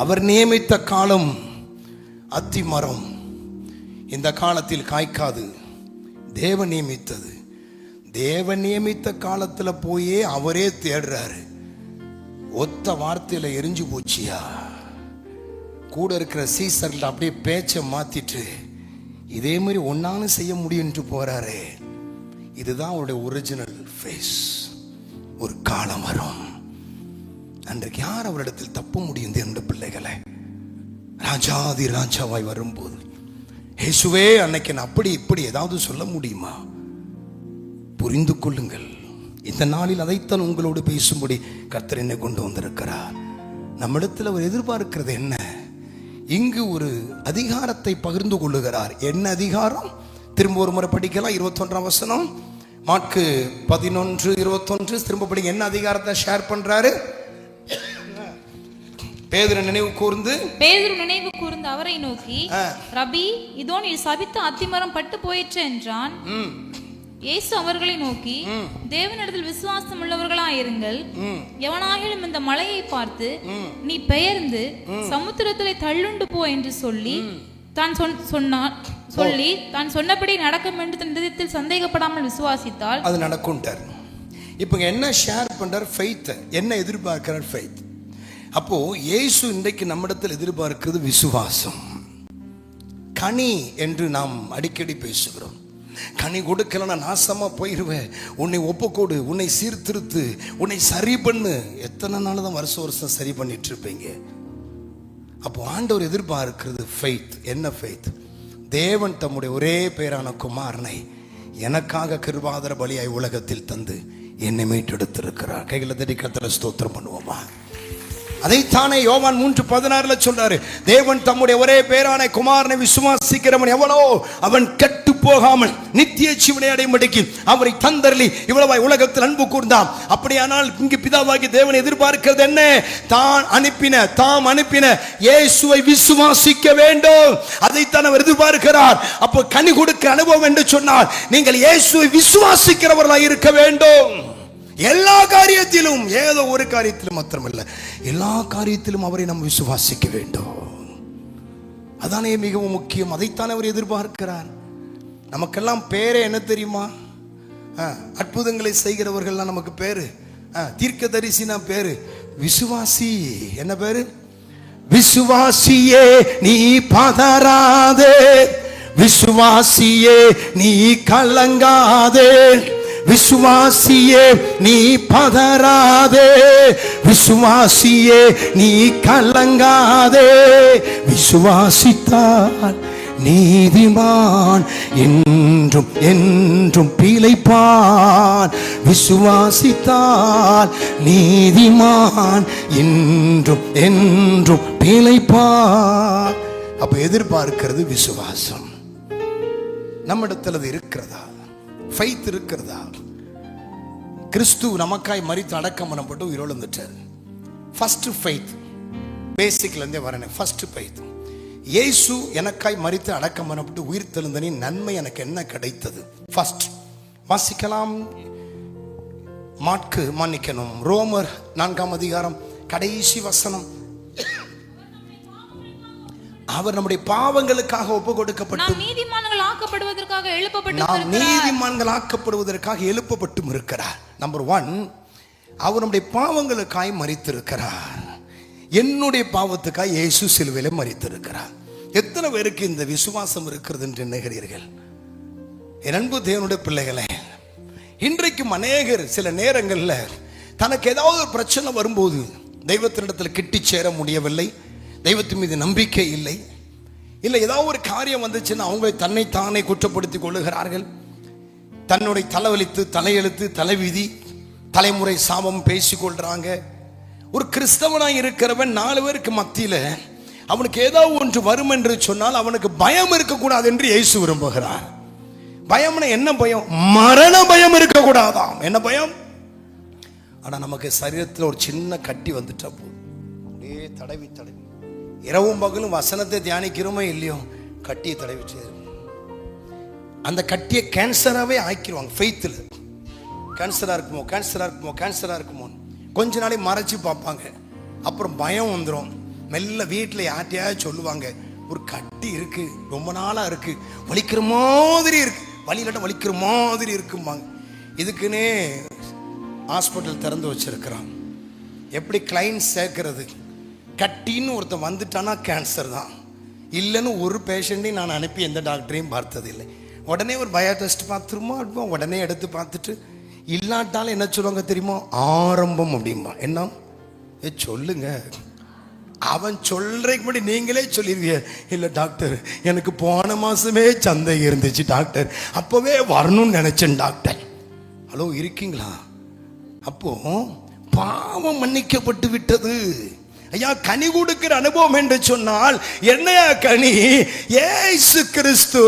அவர் நியமித்த காலம் அத்தி மரம் இந்த காலத்தில் காய்க்காது, தேவன் நியமித்தது. தேவன் நியமித்த காலத்துல போயே அவரே தேடுறாரு. ஒத்த வார்த்தையில எரிஞ்சு போச்சியா? கூட இருக்கிற சீசர்ல அப்படியே பேச்சை மாத்திட்டு இதே மாதிரி ஒன்னாலும் செய்ய முடியும்ட்டு போறாரு. இதுதான் அவருடைய ஒரிஜினல் ஃபேஸ். ஒரு காலம் வரும், அன்றைக்கு யார் அவரிடத்தில் தப்ப முடியும்? என்னுடைய பிள்ளைகளை ராஜாதி ராஜாவாய் வரும்போது இயேசுவே அன்னைக்கு நான் அப்படி இப்படி ஏதாவது சொல்ல முடியுமா? புரிந்து கொள்ளுங்கள். இந்த நாளில் அதைத்தான் உங்களோடு பேசும்படி கர்த்தர் என்னை கொண்டு வந்திருக்கிறார். நம்மிடத்தில் அவர் எதிர்பார்க்கிறது என்ன? இங்கு ஒரு அதிகாரத்தை பகிர்ந்து கொள்ளுகிறார். என்ன அதிகாரம்? திரும்ப ஒரு முறை படிக்கலாம். 21ஆம் வசனம், மாற்கு 11:21. திரும்ப படிங்க. என்ன அதிகாரத்தை ஷேர் பண்றாரு? பேதுரு நினைவு கூர்ந்து அவரை நோக்கி, ரபி, இதோ நீர் சபித்த அத்திமரம் பட்டு போயிற்று என்றான். இயேசு அவர்களை நோக்கி, தேவனிடத்தில் விசுவாசம் உள்ளவர்களாயிருங்கள். எவனாகிலும் இந்த மலையை பார்த்து நீ பெயர்ந்து சமுத்திரத்திலே தள்ளுண்டு போ என்று சொல்லி தான் சொன்னபடி நடக்கும் என்று தன் இதயத்தில் சந்தேகப்படாமல் விசுவாசித்தால் அது நடக்கும். இப்ப என்ன ஷேர் பண்றார்? ஃபெய்த். என்ன எதிர்பார்க்கிறார்? ஃபெய்த். அப்போ இயேசு இன்றைக்கு நம்மிடத்தில் எதிர்பார்க்கிறது விசுவாசம். கனி என்று நாம் அடிக்கடி பேசுகிறோம். கனி கொடுக்கலன்னா நாசமா போயிருவேன், உன்னை ஒப்புக்கொடு, உன்னை சீர்திருத்து, உன்னை சரி பண்ணு. எத்தனை நாள் தான் வருஷம் சரி பண்ணிட்டு இருப்பீங்க? அப்போ ஆண்டவர் எதிர்பார்க்கிறது ஃபெய்த். என்ன ஃபெய்த்? தேவன் தம்முடைய ஒரே பேரான குமாரனை எனக்காக கிருபாதார பலியாய் உலகத்தில் தந்து என்னை மீட்டெடுத்திருக்கிறார். கைகளை தட்டி கர்த்தரை ஸ்தோத்திரம் பண்ணுவோமா? அதைத்தானே யோவான் 3:16 சொல்றாரு. தேவன் தம்முடைய ஒரே பேரான குமாரனை விசுவாசிக்கிறவன் எவனோ அவன் கெட்டு போகாமல் நித்திய ஜீவனை அடையும்படிக்கு அவரை தந்தருளி இவ்வளவாய் உலகத்தில் அன்பு கூர்ந்தான். அப்படியானால் இங்கு பிதாவாகி தேவன் எதிர்பார்க்கிறது என்ன? தாம் அனுப்பின இயேசுவை விசுவாசிக்க வேண்டும். அதைத்தான் அவர் எதிர்பார்க்கிறார். அப்போ கனி கொடுக்க அனுபவம் என்று சொன்னால் நீங்கள் இயேசுவை விசுவாசிக்கிறவர்களாக இருக்க வேண்டும். எல்லா காரியத்திலும், ஏதோ ஒரு காரியத்திலும் மாத்திரமல்ல, எல்லா காரியத்திலும் அவரை நாம் விசுவாசிக்க வேண்டும். அதானே மிகவும் முக்கியம். அதைத்தான் அவர் எதிர்பார்க்கிறார். நமக்கெல்லாம் பேரே என்ன தெரியுமா? அற்புதங்களை செய்கிறவர்கள்லாம் நமக்கு பேரு, தீர்க்கதரிசினா பேரு விசுவாசி. என்ன பேரு? விசுவாசியே நீ பதறாதே, விசுவாசியே நீ கலங்காதே, விசுவாசியே நீ பதறாதே, விசுவாசியே நீ கலங்காதே. விசுவாசித்தால் நீதிமான் என்றும் என்றும் பிழைப்பான். விசுவாசித்தால் நீதிமான் என்றும் என்றும் பிழைப்பான். அப்ப எதிர்பார்க்கிறது விசுவாசம். நம்மிடத்தில் அது இருக்கிறதா? ஃபெய்த் இருக்கிறதா? கிறிஸ்து நமக்காய் மரித்து அடக்கம் பண்ணப்பட்டு உயிரோடு வந்துட்டார். ஃபர்ஸ்ட் ஃபெய்த், பேசிக்ல இருந்தே வரேன். ஃபர்ஸ்ட் ஃபெய்த், இயேசு எனக்காய் மரித்து அடக்கம் பண்ணப்பட்டு உயிர் தெழுந்தனின் நன்மை எனக்கு என்ன கிடைத்தது? ஃபர்ஸ்ட் வாசிக்கலாம். ரோமர் 4ஆம் அதிகாரம் கடைசி வசனம். அவர் நம்முடைய பாவங்களுக்காக ஒப்பு கொடுக்கப்பட்டு நாம் நீதிமான்கள் ஆக்கப்படுவதற்காக எழுப்பப்பட்டும் இருக்கிறார். நம்பர் 1, அவர் நம்முடைய பாவங்களுக்காய் மரித்திருக்கிறார். என்னுடைய பாவத்துக்காய் இயேசு சிலுவையில மரித்திருக்கிறார். எத்தனை பேருக்கு இந்த விசுவாசம் இருக்கிறது என்று எண்ணுகிறீர்கள்? என் அன்பு தேவனுடைய பிள்ளைகளே, இன்றைக்கும் அநேகர் சில நேரங்களில் தனக்கு ஏதாவது ஒரு பிரச்சனை வரும்போது தெய்வத்தினிடத்தில் கிட்டி சேர முடியவில்லை, தெய்வத்தின் மீது நம்பிக்கை இல்லை, இல்லை ஏதாவது ஒரு காரியம் வந்துச்சுன்னா அவங்க தன்னைத்தானே குற்றப்படுத்திக் கொள்ளுகிறார்கள். தன்னுடைய தலைவலித்து, தலையெழுத்து, தலைவிதி, தலைமுறை சாபம் பேசிக்கொள்றாங்க. ஒரு கிறிஸ்தவனாய் இருக்கிறவன் 4 பேருக்கு மத்தியில் அவனுக்கு ஏதாவது ஒன்று வரும் என்று சொன்னால் அவனுக்கு பயம் இருக்கக்கூடாது என்று இயேசு விரும்புகிறார். பயம்னா என்ன பயம்? மரண பயம் இருக்கக்கூடாதாம். என்ன பயம்? ஆனா நமக்கு சரீரத்தில் ஒரு சின்ன கட்டி வந்துட்டா போதும், அப்படியே தடவி தடவி இரவும் பகலும் வசனத்தை தியானிக்கிறோமோ இல்லையோ, கட்டியை தடவிச்சு அந்த கட்டியை கேன்சராகவே ஆக்கிடுவாங்க. ஃபெய்த்தில் கேன்சராக இருக்குமோ, கேன்சராக இருக்குமோ, கேன்சராக இருக்குமோ கொஞ்ச நாளை மறைச்சு பார்ப்பாங்க. அப்புறம் பயம் வந்துடும். மெல்ல வீட்டில் யார்ட்டையாவது சொல்லுவாங்க, ஒரு கட்டி இருக்கு, ரொம்ப நாளாக இருக்கு, வலிக்கிற மாதிரி இருக்கு, வலியிலட்ட வலிக்கிற மாதிரி இருக்கும்பாங்க. இதுக்குன்னே ஹாஸ்பிட்டல் திறந்து வச்சிருக்கிறான். எப்படி கிளைண்ட் சேர்க்கறது? கட்டின்னு ஒருத்தன் வந்துட்டானா கேன்சர் தான், இல்லைன்னு ஒரு பேஷண்ட்டையும் நான் அனுப்பி எந்த டாக்டரையும் பார்த்ததில்லை. உடனே ஒரு பயோ டெஸ்ட் பார்த்துருமா, உடனே எடுத்து பார்த்துட்டு இல்லாட்டாலும் என்ன சொல்லுவாங்க தெரியுமா? ஆரம்பம் அப்படிம்பா. என்ன சொல்லுங்க, அவன் சொல்றதுக்கு முன்னாடி நீங்களே சொல்லிடுவீங்க, இல்லை டாக்டர் எனக்கு போன மாசமே சந்தை இருந்துச்சு டாக்டர், அப்பவே வரணும்னு நினைச்சேன் டாக்டர். ஹலோ, இருக்கீங்களா? அப்போ பாவம் மன்னிக்கப்பட்டு விட்டது. ஐயா, கனி கொடுக்கிற அனுபவம் என்று சொன்னால் என்னையா கனி? இயேசு கிறிஸ்து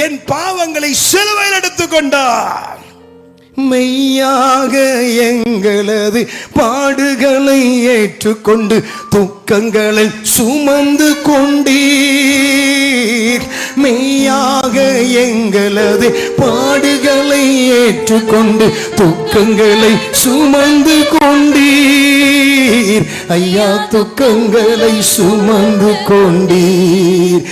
என் பாவங்களை சிலுவையில் எடுத்துக்கொண்டார். மெய்யாக எங்களது பாடுகளை ஏற்றுக்கொண்டு துக்கங்களை சுமந்து கொண்டீர். மெய்யாக எங்களது பாடுகளை ஏற்றுக்கொண்டு துக்கங்களை சுமந்து கொண்டீர். ஐயா, துக்கங்களை சுமந்து கொண்டீர்.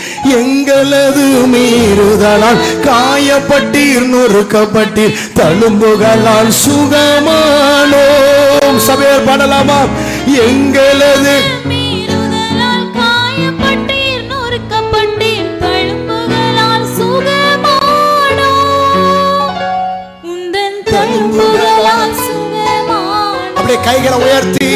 எங்களது மீறுதலால் காயப்பட்டீர், நொறுக்கப்பட்டீர், தழும்புகளால் சுகமானோம். சபையார் பாடலாமா? எங்களது மீறுதலால் காயப்பட்டீர், நொறுக்கப்பட்டீர், தழும்புகளால் சுகமானோம். உந்தன் தழும்புகளால் சுகமானோம். அப்படியே கைகளை உயர்த்தி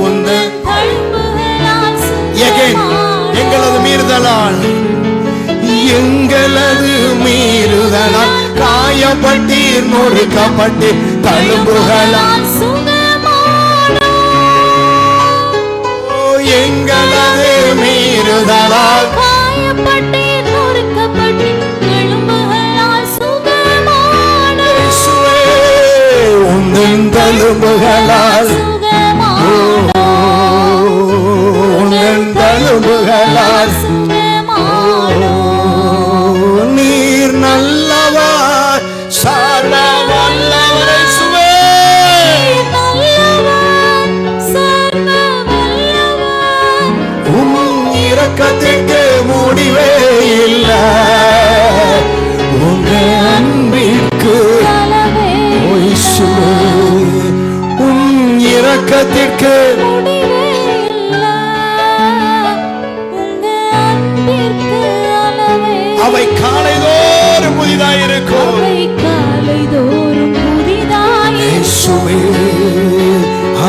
உந்தன் தழும்புகளால் சுகமானோம். எங்களது மீறுதலால், எங்களது மீறுதலால் காயப்பட்டீர், நொறுக்கப்பட்டீர், தழும்புகளால் சுகமானோம். எங்களது மீறுதலால் காயப்பட்டீர், நொறுக்கப்பட்டீர், தழும்புகளால் சுகமானோம். உந்தன் தழும்புகளால் உந்தன் தழும்புகளால் நீர் நல்லவர், சர்வ வல்லவர். இரக்கத்திற்கு முடிவே இல்லை, உங்க அன்பிற்கு இரக்கத்திற்கு அவை காலைதோறும் புதிதாயிருக்கும்.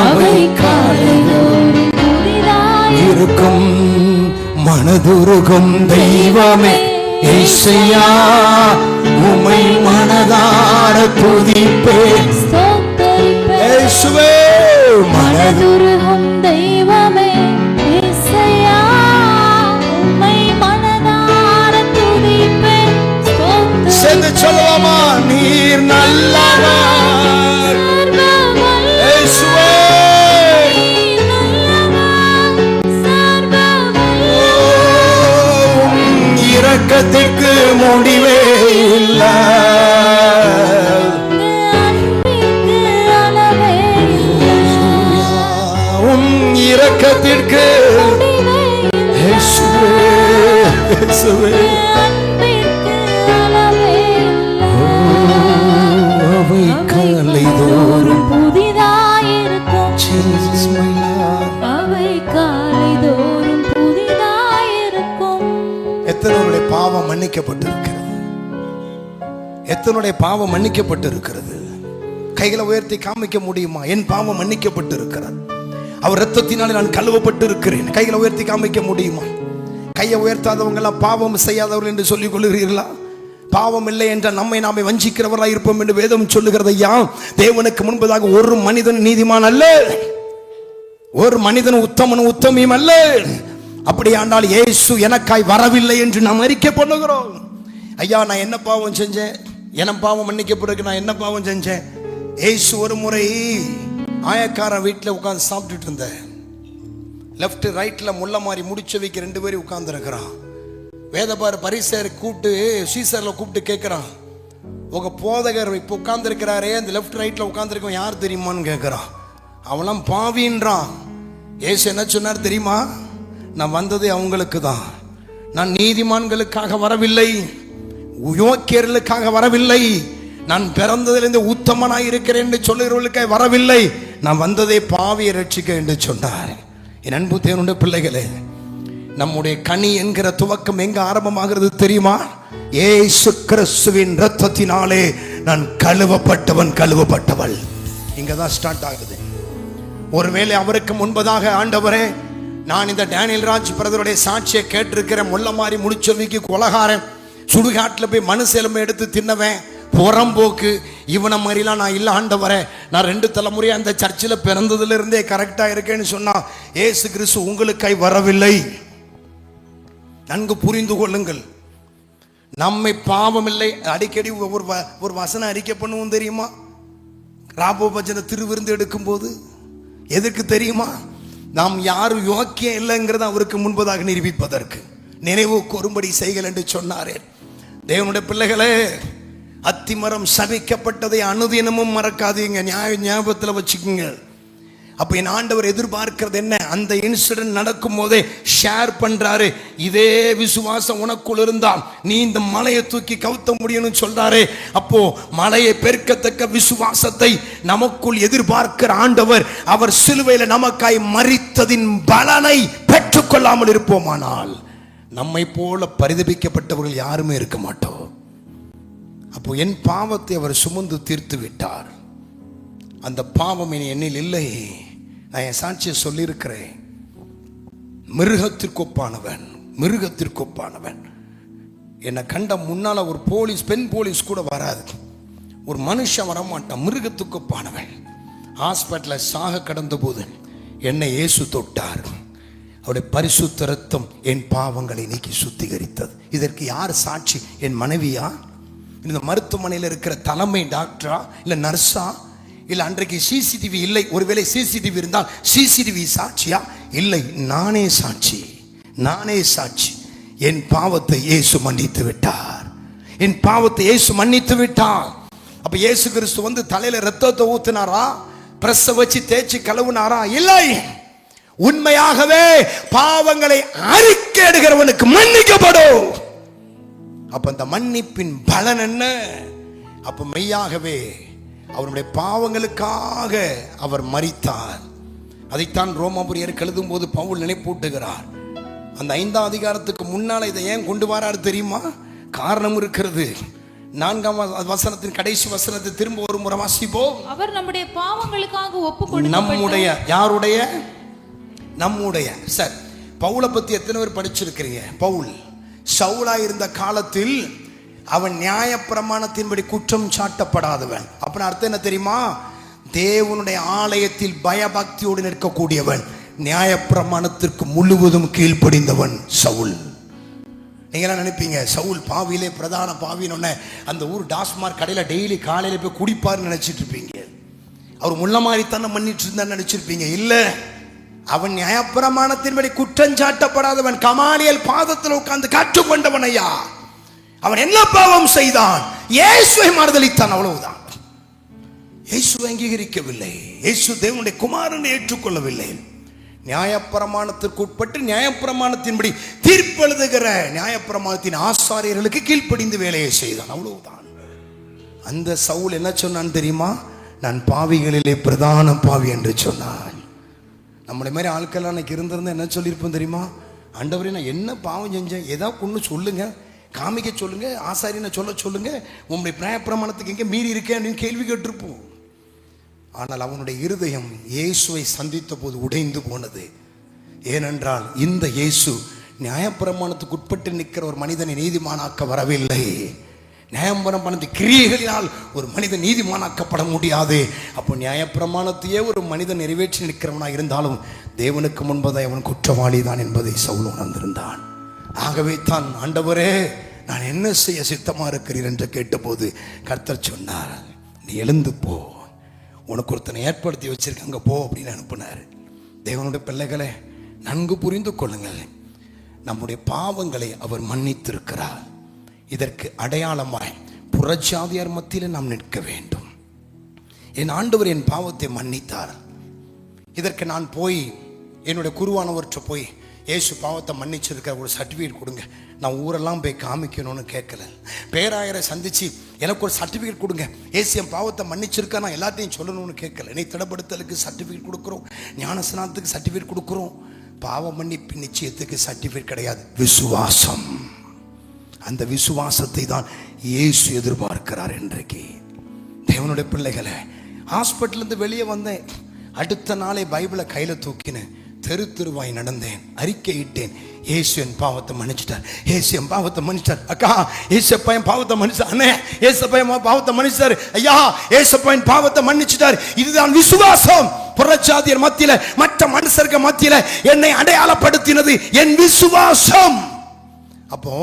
அவை காலைதோறும் இருக்கும். மனதுருகும் தெய்வமே ஏசையா, உம்மை மனதார துதிப்பேன். இயேசுவே, மனதுருகும் தெய்வமே ஏசையா, உம்மை மனதார துதிப்பேன். சேர்ந்து சொல்லலாமா? நீர் நல்லவர், இரக்கத்திற்கு முடிவே இல்லை. இரக்கத்திற்கு அவை காலைதோறும் புதிதாயிருக்கும். அவை காலைதோறும் புதிதாயிருக்கும். எத்தனுடைய பாவம் மன்னிக்கப்பட்டிருக்கிறது, எத்தனுடைய பாவம் மன்னிக்கப்பட்டிருக்கிறது. கைகளை உயர்த்தி காமிக்க முடியுமா? என் பாவம் மன்னிக்கப்பட்டிருக்கிறது, அவர் இரத்தத்தினாலே நான் கழுவப்பட்டு இருக்கிறேன். கைகளை உயர்த்தி காமிக்க முடியுமா? கையை உயர்த்தாதவங்க எல்லாம் பாவம் செய்யாதவர்கள் என்று சொல்லிக் கொள்கிறீர்களா? பாவம் இல்லை என்றால் நம்மை நாமே வஞ்சிக்கிறவர்களாக இருப்போம் என்று வேதம் சொல்லுகிறது. ஐயா, தேவனுக்கு முன்பதாக ஒரு மனிதன் நீதிமான் அல்ல, ஒரு மனிதன் உத்தமனும் உத்தமியும் அல்ல. அப்படியானால் இயேசு எனக்காய் வரவில்லை என்று நாம் அறிக்கை பண்ணுகிறோம். ஐயா, நான் என்ன பாவம் செஞ்சேன்? என பாவம் மன்னிக்கப்படுறதுக்கு நான் என்ன பாவம் செஞ்சேன்? இயேசு ஒரு முறை ஆயக்காரன் வீட்டில் உட்காந்து சாப்பிட்டுட்டு இருந்தேன். லெஃப்ட் ரைட்ல முள்ள மாதிரி முடிச்சு வைக்க 2 பேரும் உட்கார்ந்து இருக்கிறான். வேதபார பரிசேயர் கூப்பிட்டு சீசர்ல கூப்பிட்டு கேட்கிறான், உங்க போதகர் இப்போ உட்கார்ந்து இருக்கிறாரே, அந்த லெஃப்ட் ரைட்ல உட்கார்ந்து இருக்கவன் யார் தெரியுமான்னு கேட்கிறான். அவெல்லாம் பாவின்றான். ஏசு என்ன சொன்னார் தெரியுமா? நான் வந்ததே அவங்களுக்கு தான். நான் நீதிமான்களுக்காக வரவில்லை, யோக்கியர்களுக்காக வரவில்லை, நான் பிறந்ததிலிருந்து உத்தமனாய் இருக்கிறேன் என்று சொல்லுகிறவர்களுக்காக வரவில்லை, நான் வந்ததே பாவியை ரட்சிக்க என்று சொன்னார். என் அன்பு தேவனுடைய பிள்ளைகளே, நம்முடைய கனி என்கிற துவக்கம் எங்க ஆரம்பமாகிறது தெரியுமா? இயேசு கிறிஸ்துவின் இரத்தத்தினாலே நான் கழுவப்பட்டவன், கழுவப்பட்டவள். இங்கதான் ஸ்டார்ட் ஆகுது. ஒருவேளை அவருக்கு முன்பதாக, ஆண்டவரே, நான் இந்த டேனியல் ராஜ் பிரதருடைய சாட்சியை கேட்டிருக்கிறேன், முள்ள மாதிரி முடிச்சொல்லிக்கு கொலகாரன், சுடுகாட்டில் போய் மனு சேலமை எடுத்து தின்னவன், புறம்போக்கு, இவனை மாதிரிலாம் நான் இல்லை ஆண்டவரே, நான் 2 தலைமுறையா அந்த சர்ச்சில் பிறந்ததுல இருந்தே கரெக்டா இருக்கேன்னு சொன்னா, ஏசு கிறிஸ்து உங்களுக்காய் வரவில்லை. நன்கு புரிந்து கொள்ளுங்கள். நம்மை பாவம் இல்லை. அடிக்கடி ஒரு வசனம் அறிக்கை பண்ணுவோம் தெரியுமா? ராபோபஜன திருவிருந்து எடுக்கும் போது எதுக்கு தெரியுமா? நாம் யாரும் யோக்கியம் இல்லைங்கிறத அவருக்கு முன்பதாக நிரூபிப்பதற்கு. நினைவு கூறும்படி செய்கள் என்று சொன்னாரே. தேவனுடைய பிள்ளைகளே, அத்திமரம் சபிக்கப்பட்டதை அனுதினமும் மறக்காதீங்க, ஞாபகத்தில் வச்சுக்கோங்க. அப்ப என் ஆண்டவர் எதிர்பார்க்கிறது என்ன? அந்த இன்சிடென்ட் நடக்கும் போதே ஷேர் பண்றாரு. இதே விசுவாசம் உனக்குள் இருந்தால் நீ இந்த மலையை தூக்கி கவுத்த முடியும்னு சொல்றாரு. அப்போ மலையை பெருக்கத்தக்க விசுவாசத்தை நமக்குள் எதிர்பார்க்கிற ஆண்டவர், அவர் சிலுவையில நமக்காய் மரித்ததின் பலனை பெற்றுக்கொள்ளாமல் இருப்போமானால் நம்மை போல பரிதபிக்கப்பட்டவர்கள் யாருமே இருக்க மாட்டோம். அப்போ என் பாவத்தை அவர் சுமந்து தீர்த்து விட்டார். அந்த பாவம் இனி என்னில் இல்லை. நான் என் சாட்சியை சொல்லியிருக்கிறேன். மிருகத்திற்கொப்பானவன், மிருகத்திற்கொப்பானவன். என்னை கண்ட முன்னால ஒரு போலீஸ், பெண் போலீஸ் கூட வராது, ஒரு மனுஷன் வரமாட்டான். மிருகத்துக்கொப்பானவன். ஹாஸ்பிட்டலில் சாக கடந்த போது என்னை இயேசு தொட்டார். அவருடைய பரிசுத்த ரத்தம் என் பாவங்களை நீக்கி சுத்திகரித்தது. இதற்கு யார் சாட்சி? என் மனைவியா? இந்த மருத்துவமனையில் இருக்கிற தலைமை டாக்டரா? இல்லை நர்ஸா? இல்லை அன்றைக்கு சிசிடிவி இல்லை, ஒருவேளை சிசிடிவி இருந்தால் சிசிடிவி சாட்சியா? இல்லை, நானே சாட்சி, நானே சாட்சி. என் பாவத்தை இயேசு மன்னித்து விட்டார். என் பாவத்தை இயேசு மன்னித்து விட்டார். அப்ப இயேசு கிறிஸ்து வந்து தலையில ரத்தத்தை ஊத்தினாரா? பிரஸ் வச்சு தேய்ச்சி கழுவுனாரா? இல்லை. உண்மையாகவே பாவங்களை அறிக்கையிடுகிறவனுக்கு மன்னிக்கப்படும். அப்ப அந்த மன்னிப்பின் பலன் என்ன? அப்ப மெய்யாகவே அவருடைய பாவங்களுக்காக அவர் மரித்தார். அதைத்தான் ரோமாபுரியர் எழுதும் போது பவுல் நினைப்பூட்டுகிறார். அந்த 5ஆம் அதிகாரத்துக்கு முன்னால இதை ஏன் கொண்டு வராரு தெரியுமா? காரணம் இருக்கிறது. 4ஆம் வசனத்தின் கடைசி வசனத்தை திரும்ப ஒரு முறை வாசிப்போம். அவர் நம்முடைய பாவங்களுக்காக ஒப்பு கொடுக்கப்பட்டார். நம்முடைய, யாருடைய? நம்முடைய. சார், பவுலை பத்தி எத்தனை பேர் படிச்சிருக்கிறீங்க? பவுல் சவுலா இருந்த காலத்தில் அவன் நியாய பிரமாணத்தின்படி குற்றம் சாட்டப்படாதவன். அப்படின்னு அர்த்தம் என்ன தெரியுமா? தேவனுடைய ஆலயத்தில் பயபக்தியோடு நிற்கக்கூடியவன், நியாய பிரமாணத்திற்கு முழுவதும் கீழ்ப்படிந்தவன் சவுல். நீங்க நினைப்பீங்க சவுல் பாவியிலே பிரதான பாவின்னு, அந்த ஊர் டாஸ்மார்க் கடையில் டெய்லி காலையில போய் குடிப்பாருன்னு நினைச்சிட்டு இருப்பீங்க. அவர் முள்ள மாதிரி தானே மன்னிட்டு இருந்தான்னு நினைச்சிருப்பீங்க. இல்ல, அவன் நியாயப்பிரமாணத்தின்படி குற்றம் சாட்டப்படாதவன், கமாலியல் பாதத்தில் உட்கார்ந்து கற்றுக்கொண்டவன். ஐயா, அவன் என்ன பாவம் செய்தான்? இயேசுவை மறுதலித்தான், அவ்வளவுதான். இயேசுவை அங்கீகரிக்கவில்லை. இயேசு தேவனுடைய குமாரனை ஏற்றுக்கொள்ளவில்லை. நியாயப்பிரமாணத்திற்கு உட்பட்டு நியாயப்பிரமாணத்தின்படி தீர்ப்பெழுதுகிற நியாயப்பிரமாணத்தின் ஆசாரியர்களுக்கு கீழ்ப்படிந்து வேலையை செய்தான், அவ்வளவுதான். அந்த சவுல் என்ன சொன்னான் தெரியுமா? நான் பாவிகளிலே பிரதான பாவி என்று சொன்னான். நம்மளை மாதிரி ஆட்கள் அன்னைக்கு இருந்திருந்தா என்ன சொல்லியிருப்போம் தெரியுமா? ஆண்டவரே, நான் என்ன பாவம் செஞ்சேன், ஏதாவது ஒன்று சொல்லுங்க, காமிக்க சொல்லுங்க, ஆசாரியனை சொல்லுங்க, உங்களுடைய நியாயப்பிரமாணத்துக்கு எங்கே மீறி இருக்கேன் அப்படின்னு கேள்வி கேட்டிருப்போம். ஆனால் அவனுடைய இருதயம் இயேசுவை சந்தித்த போது உடைந்து போனது. ஏனென்றால் இந்த இயேசு நியாயப்பிரமாணத்துக்கு உட்பட்டு நிற்கிற ஒரு மனிதனை நீதிமானாக்க வரவில்லை. நியாயப்பிரமாணத்து கிரியைகளினால் ஒரு மனிதன் நீதிமானாக்கப்பட முடியாது. அப்போ நியாயப்பிரமாணத்தையே ஒரு மனிதன் நிறைவேற்றி நிற்கிறவனாக இருந்தாலும் தேவனுக்கு முன்பதை அவன் குற்றவாளி தான் என்பதை சவுல் உணர்ந்திருந்தான். ஆகவே தான், ஆண்டவரே, நான் என்ன செய்ய சித்தமா இருக்கிறீர் என்று கேட்டபோது கர்த்தர் சொன்னார், நீ எழுந்து போ, உனக்கு ஒருத்தனை ஏற்படுத்தி வச்சிருக்காங்க, போ அப்படின்னு அனுப்பினார். தேவனுடைய பிள்ளைகளை நன்கு புரிந்து கொள்ளுங்கள். நம்முடைய பாவங்களை அவர் மன்னித்திருக்கிறார். இதற்கு அடையாளமாய் புறஜாதியார் மத்தியில் நாம் நிற்க வேண்டும். என் ஆண்டவர் என் பாவத்தை மன்னித்தார். இதற்கு நான் போய் என்னுடைய குருவானவற்றை போய் இயேசு பாவத்தை மன்னிச்சிருக்க ஒரு சர்டிஃபிகேட் கொடுங்க, நான் ஊரெல்லாம் போய் காமிக்கணும்னு கேட்கல. பேராயரை சந்திச்சு எனக்கு ஒரு சர்டிஃபிகேட் கொடுங்க, இயேசு என் பாவத்தை மன்னிச்சிருக்க நான் எல்லாத்தையும் சொல்லணும்னு கேட்கல. நீ திடப்படுத்தலுக்கு சர்டிஃபிகேட் கொடுக்குறோம், ஞானஸ்நானத்துக்கு சர்டிஃபிகேட் கொடுக்குறோம், பாவ மன்னிப்பு நிச்சயத்துக்கு சர்டிஃபிகேட் கிடையாது, விசுவாசம். அந்த விசுவாசத்தை தான் இயேசு எதிர்பார்க்கிறார். இன்றைக்கு தேவனுடைய பிள்ளைகளை, ஹாஸ்பிட்டலேருந்து வெளியே வந்தேன், அடுத்த நாளே பைபிளை கையில தூக்கினேன், தெரு தெருவாய் நடந்தேன், அறிக்கையிட்டேன், இயேசு என் பாவத்தை மன்னிச்சிட்டார், இயேசு என் பாவத்தை மன்னிச்சிட்டார். அக்கா, ஏசப்பா என் பாவத்தை மன்னிச்சார், அண்ணே ஏசப்பா என் பாவத்தை மன்னிச்சிட்டார், ஐயா ஏசப்பா என் பாவத்தை மன்னிச்சிட்டார். இதுதான் விசுவாசம். புறஜாதியர் மத்தியில, மற்ற மனுஷருக்கு மத்தியில என்னை அடையாளப்படுத்தினது என் விசுவாசம். அப்போ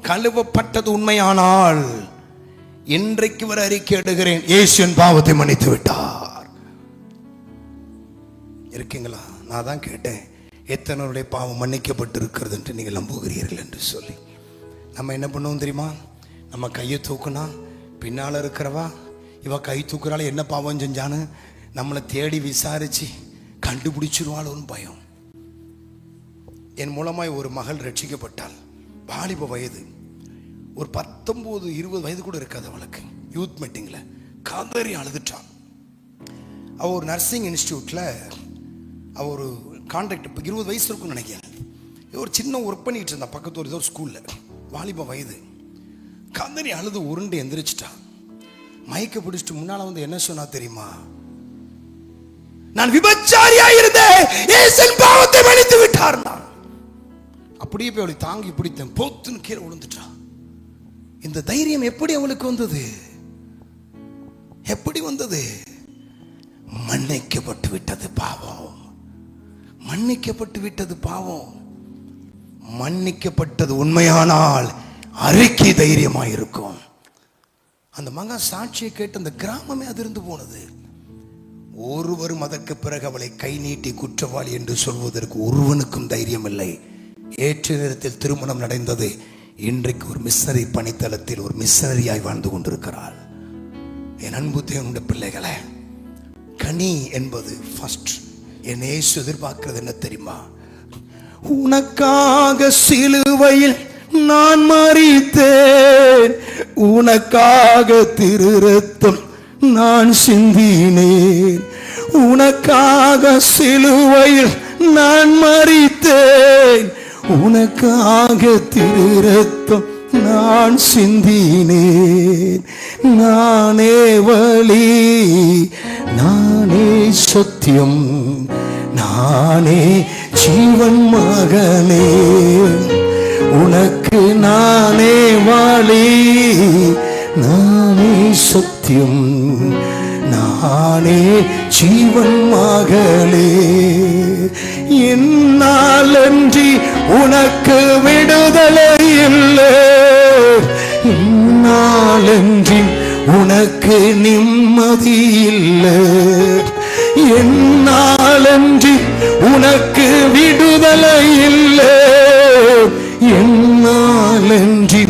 கழுவப்பட்டது உண்மையானால் இன்றைக்கு வரை அறிக்கை இடுகிறேன், இயேசு என் பாவத்தை மன்னித்து விட்டார். இருக்கீங்களா? நான் தான் கேட்டேன், எத்தனையுடைய பாவம் மன்னிக்கப்பட்டு இருக்கிறது என்று நீங்கள் நம்புகிறீர்கள் என்று சொல்லி. நம்ம என்ன பண்ணுவோம் தெரியுமா? நம்ம கையை தூக்குனா பின்னால் இருக்கிறவா இவ கை தூக்குறாள், என்ன பாவம் செஞ்சான்னு நம்மளை தேடி விசாரிச்சு கண்டுபிடிச்சிருவாளோன்னு பயம். என் மூலமாய் ஒரு மகள் ரட்சிக்கப்பட்டாள், வாலிப வயது, ஒரு 19-20 வயது கூட இருக்காது அவளுக்கு. யூத் மீட்டிங்ல கதறி அழுதுட்டான். அவள் ஒரு நர்சிங் இன்ஸ்டியூட்ல அவள் ஒரு கான்ட்ராக்ட், இப்போ 20 வயசு இருக்குன்னு நினைக்கிறேன், ஒரு சின்ன ஒர்க் பண்ணிட்டு இருந்தா பக்கத்து ஒரு ஏதோ ஒரு ஸ்கூல்ல. வாலிப வயது, கதறி அழுது உருண்டு எந்திரிச்சிட்டான். மயக்க பிடிச்சிட்டு முன்னால வந்து என்ன சொன்னா தெரியுமா? நான் விபச்சாரியா இருந்தேன், இயேசு பாவத்தை மன்னித்து விட்டார். அப்படியே போய் அவளை தாங்கி பிடித்தேன், போத்துன்னு கீழே விழுந்துட்டா. இந்த தைரியம் எப்படி அவளுக்கு வந்தது? எப்படி வந்தது? மன்னிக்கப்பட்டு விட்டது பாவம், மன்னிக்கப்பட்டு விட்டது பாவம். மன்னிக்கப்பட்டது உண்மையானால் அறிக்கை தைரியமாயிருக்கும். அந்த மகா சாட்சியை கேட்டு அந்த கிராமமே அதிர்ந்து போனது. ஒருவரும் அதற்கு பிறகு அவளை கை நீட்டி குற்றவாளி என்று சொல்வதற்கு ஒருவனுக்கும் தைரியம் இல்லை. ஏற்ற நேரத்தில் திருமணம் நடந்தது. இன்றைக்கு ஒரு மிஷனரி பணித்தளத்தில் ஒரு மிஷனரியாய் வாழ்ந்து கொண்டிருக்கிறாள். என் அன்பு தேவனுடைய பிள்ளைகளை, கனி என்பது ஃபர்ஸ்ட். என் இயேசு எதிர்பார்க்கிறது என்ன தெரியுமா? உனக்காக சிலுவையில் நான் மரித்தேன், உனக்காக திரு ரத்தம் நான் சிந்தினேன், உனக்காக சிலுவையில் நான் மரித்தேன், உனக்காக திரு ரத்தம் நான் சிந்தினேன். நானே வழி, நானே சத்தியம், நானே ஜீவன் மகனே, உனக்கு நானே வழி, நானே சத்தியம், நானே ஜீவன் மகளே. என்னாலன்றி உனக்கு விடுதலை இல்லை, என்னாலன்றி உனக்கு நிம்மதி இல்லை, என்னாலன்றி உனக்கு விடுதலை இல்லை, என்னாலன்றி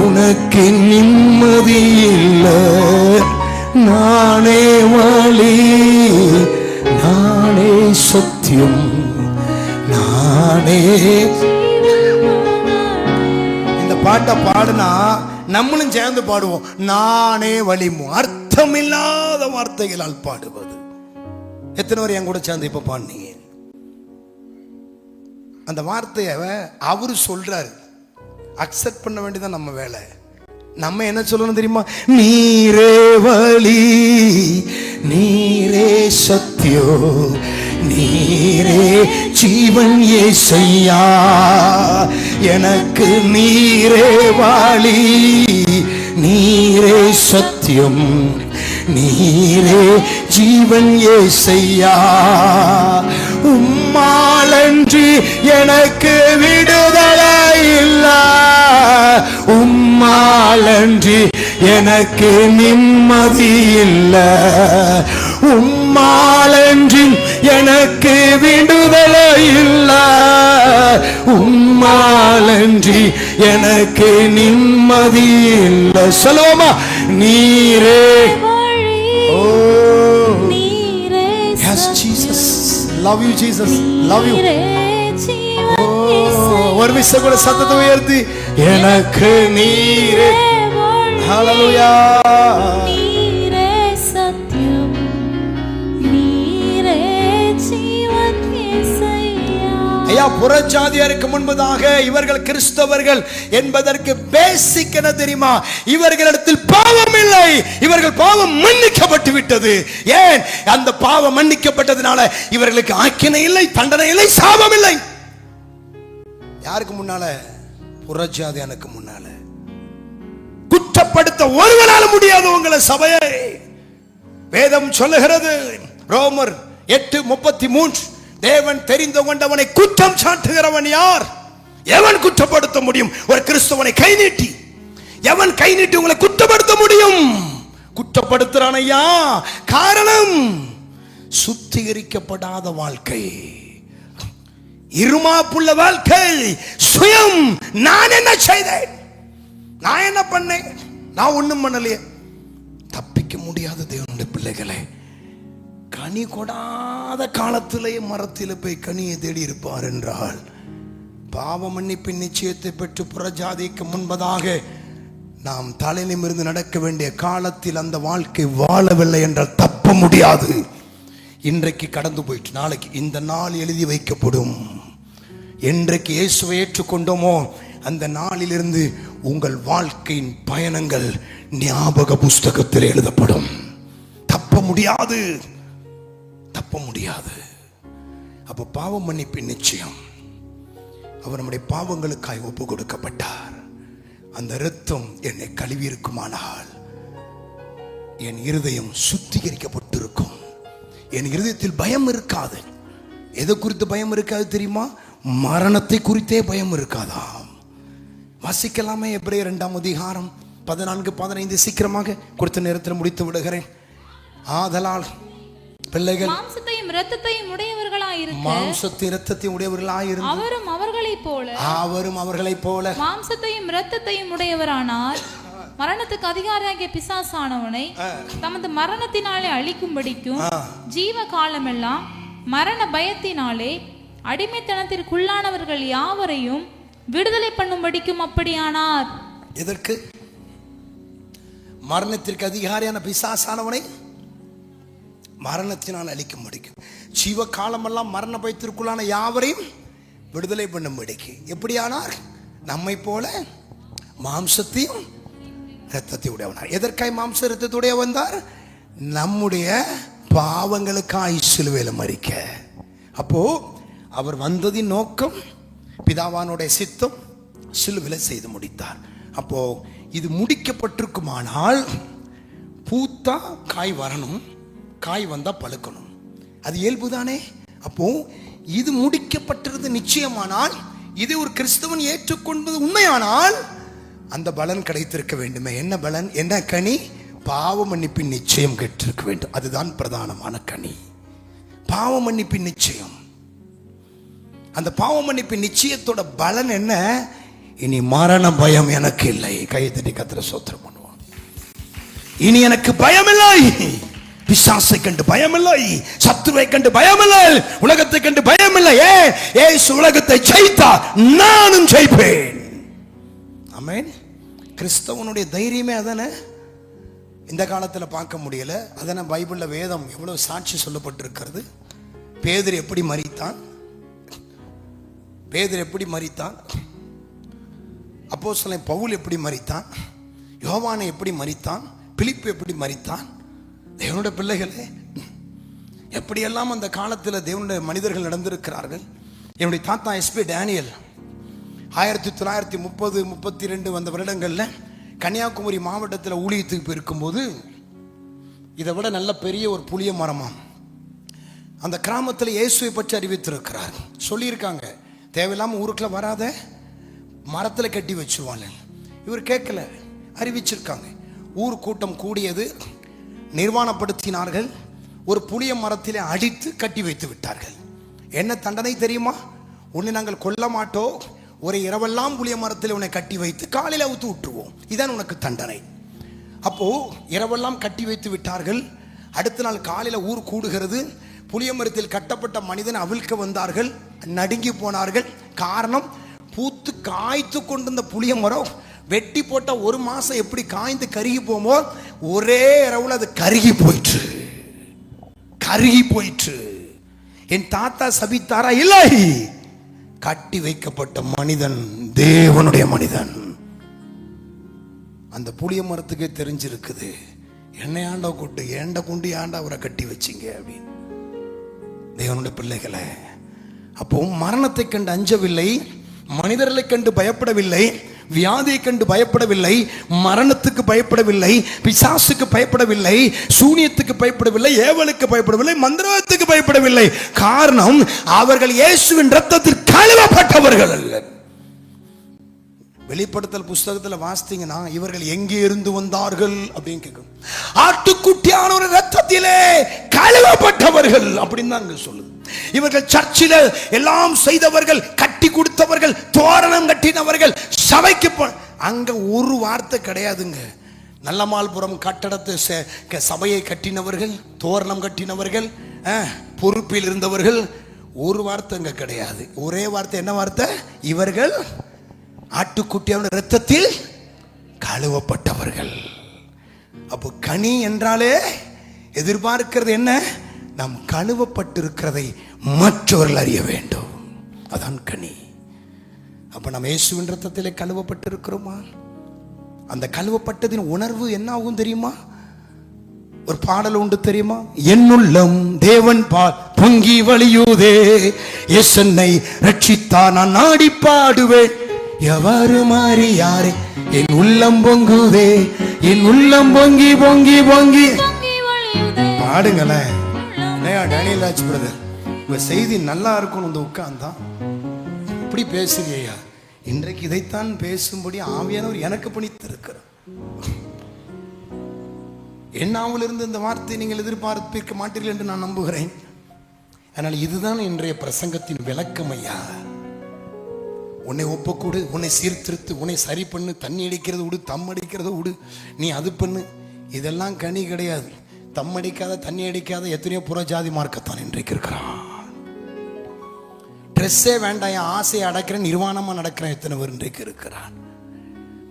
உனக்கு சத்தியம் நானே. இந்த பாட்டை பாடுனா நம்மளும் சேர்ந்து பாடுவோம். நானே வழிமு. அர்த்தமில்லாத வார்த்தைகளால் பாடுவது. எத்தனை பேர் என் கூட சேர்ந்து இப்ப பாடுனீங்க? அந்த வார்த்தையை அவரு சொல்றாரு, அக்செப்ட் பண்ண வேண்டியதான் நம்ம வேலை. நம்ம என்ன சொல்லணும் தெரியுமா? நீரே வழி, நீரே சத்தியம், நீரே ஜீவன் இயேசையா, எனக்கு நீரே வழி, நீரே சத்தியம், நீரே ஜீவன் இயேசையா, உம்மாலன்றி எனக்கு விடுதலை இல்ல, உம்மாலன்றி எனக்கு நிம்மதி இல்ல, உம்மாலன்றி எனக்கு விடுதலை இல்ல, உம்மாலன்றி எனக்கு நிம்மதி இல்ல. சொல்லுவோமா? நீரே. Yes, Jesus. Love you, Jesus. Love you. ஒரு விஷயம் கூட சத்தத்தை உயர்த்தி, எனக்கு நீரே. ஹalleluya. நீரே சத்தியம், நீரே ஜீவன் இயேசையா. ஐயா, புறஜாதியாருக்கு முன்பதாக இவர்கள் கிறிஸ்தவர்கள் என்பதற்கு பேசிக் என்ன தெரியுமா? இவர்களிடத்தில் பாவம் இல்லை, இவர்கள் பாவம் மன்னிக்கப்பட்டு விட்டது. ஏன்? அந்த பாவம் மன்னிக்கப்பட்டதுனால இவர்களுக்கு ஆக்கினை இல்லை, தண்டனை இல்லை, சாபம் இல்லை. யாருக்கு முன்னால? புறஜாதியானுக்கு முன்னால. குற்றப்படுத்த ஒருவரால முடியாது உங்களை சபையை. வேதம் சொல்லுகிறது, ரோமர் 8:33, தேவன் தெரிந்து கொண்டவனை குற்றம் சாட்டுகிறவன் யார்? எவன் குற்றப்படுத்த முடியும்? ஒரு கிறிஸ்தவனை கை நீட்டி எவன் கை நீட்டி உங்களை குற்றப்படுத்த முடியும்? குற்றப்படுத்துறான் ஐயா. காரணம், சுத்திகரிக்கப்படாத வாழ்க்கை, இருமாப்புள்ள வாழ்க்கை, சுயம். நான் என்ன செய்தேன்? நான் என்ன பண்ணேன்? நான் ஒண்ணும் பண்ணலையே. தப்பிக்க முடியாத தேவனுடைய பிள்ளைகளே, கனி கொடாத காலத்திலேயே மரத்திலே போய் கனியை தேடி இருப்பார் என்றால், பாவ மன்னிப்பின் நிச்சயத்தை பெற்று புறஜாதிக்கு முன்பதாக நாம் தலை நிமிர்ந்து நடக்க வேண்டிய காலத்தில் அந்த வாழ்க்கை வாழவில்லை என்றால் தப்ப முடியாது. இன்றைக்கு கடந்து போயிட்டு நாளைக்கு இந்த நாள் எழுதி வைக்கப்படும். என்றைக்கு இயேசுவை ஏற்றுக்கொண்டோமோ அந்த நாளிலிருந்து உங்கள் வாழ்க்கையின் பயணங்கள் ஞாபக புஸ்தகத்தில் எழுதப்படும். தப்ப முடியாது, தப்ப முடியாது. அப்ப பாவ மன்னிப்பின் நிச்சயம். அவர் நம்முடைய பாவங்களுக்காய் ஒப்பு கொடுக்கப்பட்டார். அந்த இரத்தம் என்னை கழுவி இருக்குமானால் என் இருதயம் சுத்திகரிக்கப்பட்டிருக்கும். என் இருதயத்தில் பயம் இருக்காது. எதை குறித்து பயம் இருக்காது தெரியுமா? மரணத்தை குறித்தே பயம் இருக்காதாம். வாசிக்கலாமே எபிரேயர் 2:14-15. சீக்கிரமாக கொடுத்த நேரத்தில் முடித்து விடுகிறேன். ஆதலால் பிள்ளைகள் மாம்சத்தையும் இரத்தத்தையும் உடையவர்களாயிருக்க, மாம்சத்தையும் இரத்தத்தையும் உடையவர்களாயிருந்து அவரும் அவர்களைப் போல மாம்சத்தையும் இரத்தத்தையும் உடையவரானார். மரணத்துக்கு அதிகாரியாகிய பிசாசானவனை தமது மரணத்தினாலே அழிக்கும்படிக்கும் ஜீவ காலமெல்லாம் மரண பயத்தினாலே அடிமைத்தனத்திற்குள்ளானவர்கள் யாவரையும் விடுதலை பண்ணும்படிக்கும் அப்படியானார். எதற்கு? மரணத்திற்கு அதிகாரியான பிசாசானவனை மரணத்தினால் அழிக்கும்படிக்கும், ஜீவ காலமெல்லாம் மரண பயத்திற்குள்ளான யாவரையும் விடுதலை பண்ணும்படிக்கு. எப்படியானார்? நம்மை போல மாம்சத்தையும் இரத்தத்தை உடையவனார். எதற்காய் மாம்ச இரத்தத்துடைய வந்தார்? நம்முடைய பாவங்களுக்காய் சிலுவையில் மரிக்க. அப்போ அவர் வந்ததின் நோக்கம், பிதாவானுடைய சித்தம் சிலுவையில் செய்து முடித்தார். அப்போ இது முடிக்கப்பட்டிருக்குமானால் பூத்தா காய் வரணும், காய் வந்தா பழுக்கணும். அது இயல்புதானே. அப்போ இது முடிக்கப்பட்டிருது நிச்சயமானால், இது ஒரு கிறிஸ்தவன் ஏற்றுக்கொண்டது உண்மையானால் அந்த பலன் கிடைத்திருக்க வேண்டுமே. என்ன பலன்? என்ன கனி? பாவ மன்னிப்பின் நிச்சயம் கேட்டிருக்க வேண்டும். அதுதான் பிரதானமான கனி, பாவ மன்னிப்பின் நிச்சயம். அந்த பாவ மன்னிப்பின் நிச்சயத்தோட பலன் என்ன? இனி மரண பயம் எனக்கு இல்லை. கையை தட்டி கர்த்தரை ஸ்தோத்திரம் பண்ணுவோம். இனி எனக்கு பயம் இல்லை. பிசாசை கண்டு பயமில்லை, சத்துருவை கண்டு பயமில்லை, உலகத்தை கண்டு பயமில்லை. இயேசு உலகத்தை ஜெயித்தார், நானும் ஜெயிப்பேன். ஆமென். கிறிஸ்தவனுடைய தைரியமே அதானே. இந்த காலத்தில் பார்க்க முடியல. அதானே பைபிளில் வேதம் எவ்வளவு சாட்சி சொல்லப்பட்டிருக்கிறது. பேதுரு எப்படி மரித்தான், பேதுரு எப்படி மரித்தான், அப்போஸ்தலன் பவுல் எப்படி மரித்தான், யோவானை எப்படி மரித்தான், பிலிப்பு எப்படி மரித்தான். தேவனுடைய பிள்ளைகளே, எப்படியெல்லாம் அந்த காலத்தில் தேவனுடைய மனிதர்கள் நடந்திருக்கிறார்கள். என்னுடைய தாத்தா எஸ்பி டேனியல் 1930-32 வந்த வருடங்களில் கன்னியாகுமரி மாவட்டத்தில் ஊழியத்துக்கு இருக்கும்போது இதை விட நல்ல பெரிய ஒரு புளிய மரமாம் அந்த கிராமத்தில் இயேசுவை பற்றி அறிவித்திருக்கிறார். சொல்லியிருக்காங்க, தேவையில்லாமல் ஊருக்குள்ள வராத, மரத்தில் கட்டி வச்சிருவாங்க. இவர் கேட்கல, அறிவிச்சிருக்காங்க. ஊர் கூட்டம் கூடியது, நிர்வாணப்படுத்தினார்கள், ஒரு புளிய மரத்திலே அடித்து கட்டி வைத்து விட்டார்கள். என்ன தண்டனை தெரியுமா? உன்னை நாங்கள் கொல்ல மாட்டோம், ஒரு இரவெல்லாம் புளிய மரத்தில் உன்னை கட்டி வைத்து காலையில் அவுத்து விட்டுருவோம், இதான் உனக்கு தண்டனை. அப்போ இரவெல்லாம் கட்டி வைத்து விட்டார்கள். அடுத்த நாள் காலையில் ஊர் கூடுகிறது. புளிய மரத்தில் கட்டப்பட்ட மனிதன் அவிழ்க்க வந்தார்கள், நடுங்கி போனார்கள். காரணம், பூத்து காய்த்து கொண்டிருந்த புளிய மரம் வெட்டி போட்ட ஒரு மாசம் எப்படி காய்ந்து கருகி போமோ ஒரே இரவுல அது கருகி போயிற்று, கருகி போயிற்று. என் தாத்தா சபித்தாரா? இல்லை, கட்டி வைக்கப்பட்ட மனிதன் தேவனுடைய மனிதன். அந்த புளிய மரத்துக்கே தெரிஞ்சிருக்குது, என்னை ஆண்டா கொண்டு ஏண்ட கொண்டு ஆண்டா அவரை கட்டி வச்சிங்க அப்படின்னு. தேவனுடைய பிள்ளைகளை, அப்போ மரணத்தை கண்டு அஞ்சவில்லை, மனிதர்களை கண்டு பயப்படவில்லை, வியாதியை கண்டு பயப்படவில்லை, மரணத்துக்கு பயப்படவில்லை, பிசாசுக்கு பயப்படவில்லை, சூனியத்துக்கு பயப்படவில்லை, ஏவலுக்கு பயப்படவில்லை, மந்திரத்துக்கு பயப்படவில்லை. காரணம், அவர்கள் இயேசுவின் இரத்தத்தில் கழுவப்பட்டவர்கள். வெளிப்படுத்தல் புஸ்தகத்தில் வாசித்தீங்கன்னா இவர்கள் எங்கே இருந்து வந்தார்கள் அப்படின்னு கேட்கும். ஆட்டுக்குட்டியான ஒரு இரத்தத்திலே கழுவப்பட்டவர்கள் அப்படின்னு தான் அங்க சொல்லுது. இவர்கள் சர்ச்சில எல்லாம் செய்தவர்கள், கட்டி கொடுத்தவர்கள், தோரணம் கட்டினவர்கள், சபைக்கு அங்க ஒரு வார்த்தை கிடையாதுங்க. நல்லமால்புரம் கட்டடத்தை சபையை கட்டினவர்கள், தோரணம் கட்டினவர்கள், பொறுப்பில் இருந்தவர்கள், ஒரு வார்த்தை அங்க கிடையாது. ஒரே வார்த்தை, என்ன வார்த்தை? இவர்கள் ஆட்டுக்குட்டியான இரத்தத்தில் கழுவப்பட்டவர்கள். அப்போ கனி என்றாலே எதிர்பார்க்கிறது என்ன? நாம் கழுவப்பட்டிருக்கிறதை மற்றவர்கள் அறிய வேண்டும், அதான் கனி. அப்ப நாம் இயேசுவின் இரத்தத்திலே கழுவப்பட்டிருக்கிறோமா? அந்த கழுவப்பட்டதின் உணர்வு என்ன ஆகும் தெரியுமா? ஒரு பாடல் உண்டு தெரியுமா? என்னுள்ளம் தேவன் பால் பொங்கி வழியுதே, என்னை ரட்சித்தார் நான் நாடி பாடுவேன், எவ்வாறு மாறி யாரே என் உள்ளம் பொங்குதே, என் உள்ளம் பொங்கி பொங்கி பொங்கி பாடுங்களேன். டேனியல் ராஜ் பிரதர், உங்க செய்தி நல்லா இருக்கும். இந்த உட்கார்ந்தான் இப்படி பேசுறியா? இன்றைக்கு இதைத்தான் பேசும்படி ஆவியானவர் எனக்கு பணித்திருக்கிறார். என்னாவிலிருந்து இந்த வார்த்தை நீங்கள் எதிர்பார்த்திருக்க மாட்டீர்கள் என்று நான் நம்புகிறேன். ஆனால் இதுதான் இன்றைய பிரசங்கத்தின் விளக்கம் ஐயா. உன்னை ஒப்பக்கூடு, உன்னை சீர்திருத்து, உன்னை சரி பண்ணு, தண்ணி அடிக்கிறது விடு, தம் அடிக்கிறத விடு, நீ அது பண்ணு, இதெல்லாம் கனி கிடையாது. தம் அடிக்காத, தண்ணி அடிக்காத எத்தனையோ புறஜாதி மார்க்கத்தான் இன்றைக்கு இருக்கிறான். ட்ரெஸ்ஸே வேண்டாம், என் ஆசையை அடக்கிறேன், நிர்வாணமா நடக்கிறேன் எத்தனை பேர் இன்றைக்கு இருக்கிறான்.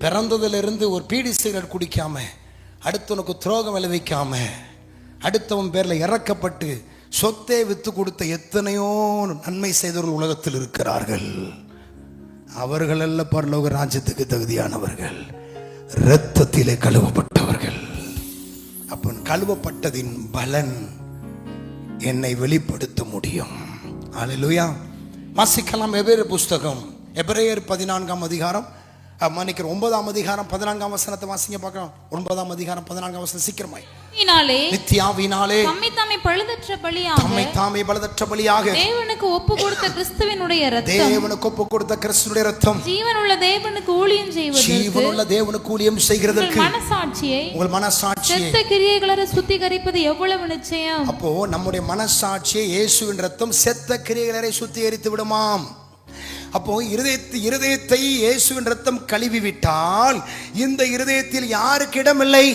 பிறந்ததிலிருந்து ஒரு பீடி சிகரெட் குடிக்காம, அடுத்தவனுக்கு துரோகம் விளைவிக்காம, அடுத்தவன் பேர்ல இறக்கப்பட்டு சொத்தை வித்து கொடுத்த எத்தனையோ நன்மை செய்தவர்கள் உலகத்தில் இருக்கிறார்கள். அவர்கள் அல்ல பரலோக ராஜ்யத்துக்கு தகுதியானவர்கள், இரத்தத்திலே கழுவப்பட்டவர்கள். அப்ப கழுவப்பட்டதின் பலன் என்னை வெளிப்படுத்த முடியும். அல்லேலூயா. வாசிக்கலாம் எபிரேயர் புஸ்தகம், எபிரேயர் 14ஆம் அதிகாரம், மன்னிக்கிற 9ஆம் அதிகாரம் 14ஆம் வசனத்தை வாசிங்க பார்க்கலாம். 9ஆம் அதிகாரம் 14ஆம் வசனம் சீக்கிரமாய். நித்தியாவினாலே தம்மை தாமே பழுதற்ற பலியாக தேவனுக்கு ஒப்பு கொடுத்த கிறிஸ்துவினுடைய இரத்தம், தேவனுக்கு ஒப்பு கொடுத்த கிறிஸ்துவினுடைய இரத்தம், ஜீவனுள்ள தேவனுக்கு ஊழியம் செய்வதற்கு, ஜீவனுள்ள தேவனுக்கு ஊழியம் செய்கிறதற்கு உங்கள் மனசாட்சியை செத்த கிரியைகளை சுத்திகரிப்பது எவ்வளவு நிச்சயம். அப்போ நம்முடைய மனசாட்சியை இயேசுவின் இரத்தம் செத்த கிரியைகளை சுத்திகரித்து விடுமாம். அப்போ இருதயத்தை இயேசுவின் இரத்தம் கழுவி விட்டால் இந்த இருதயத்தில் யாருக்கு இடமில்லை?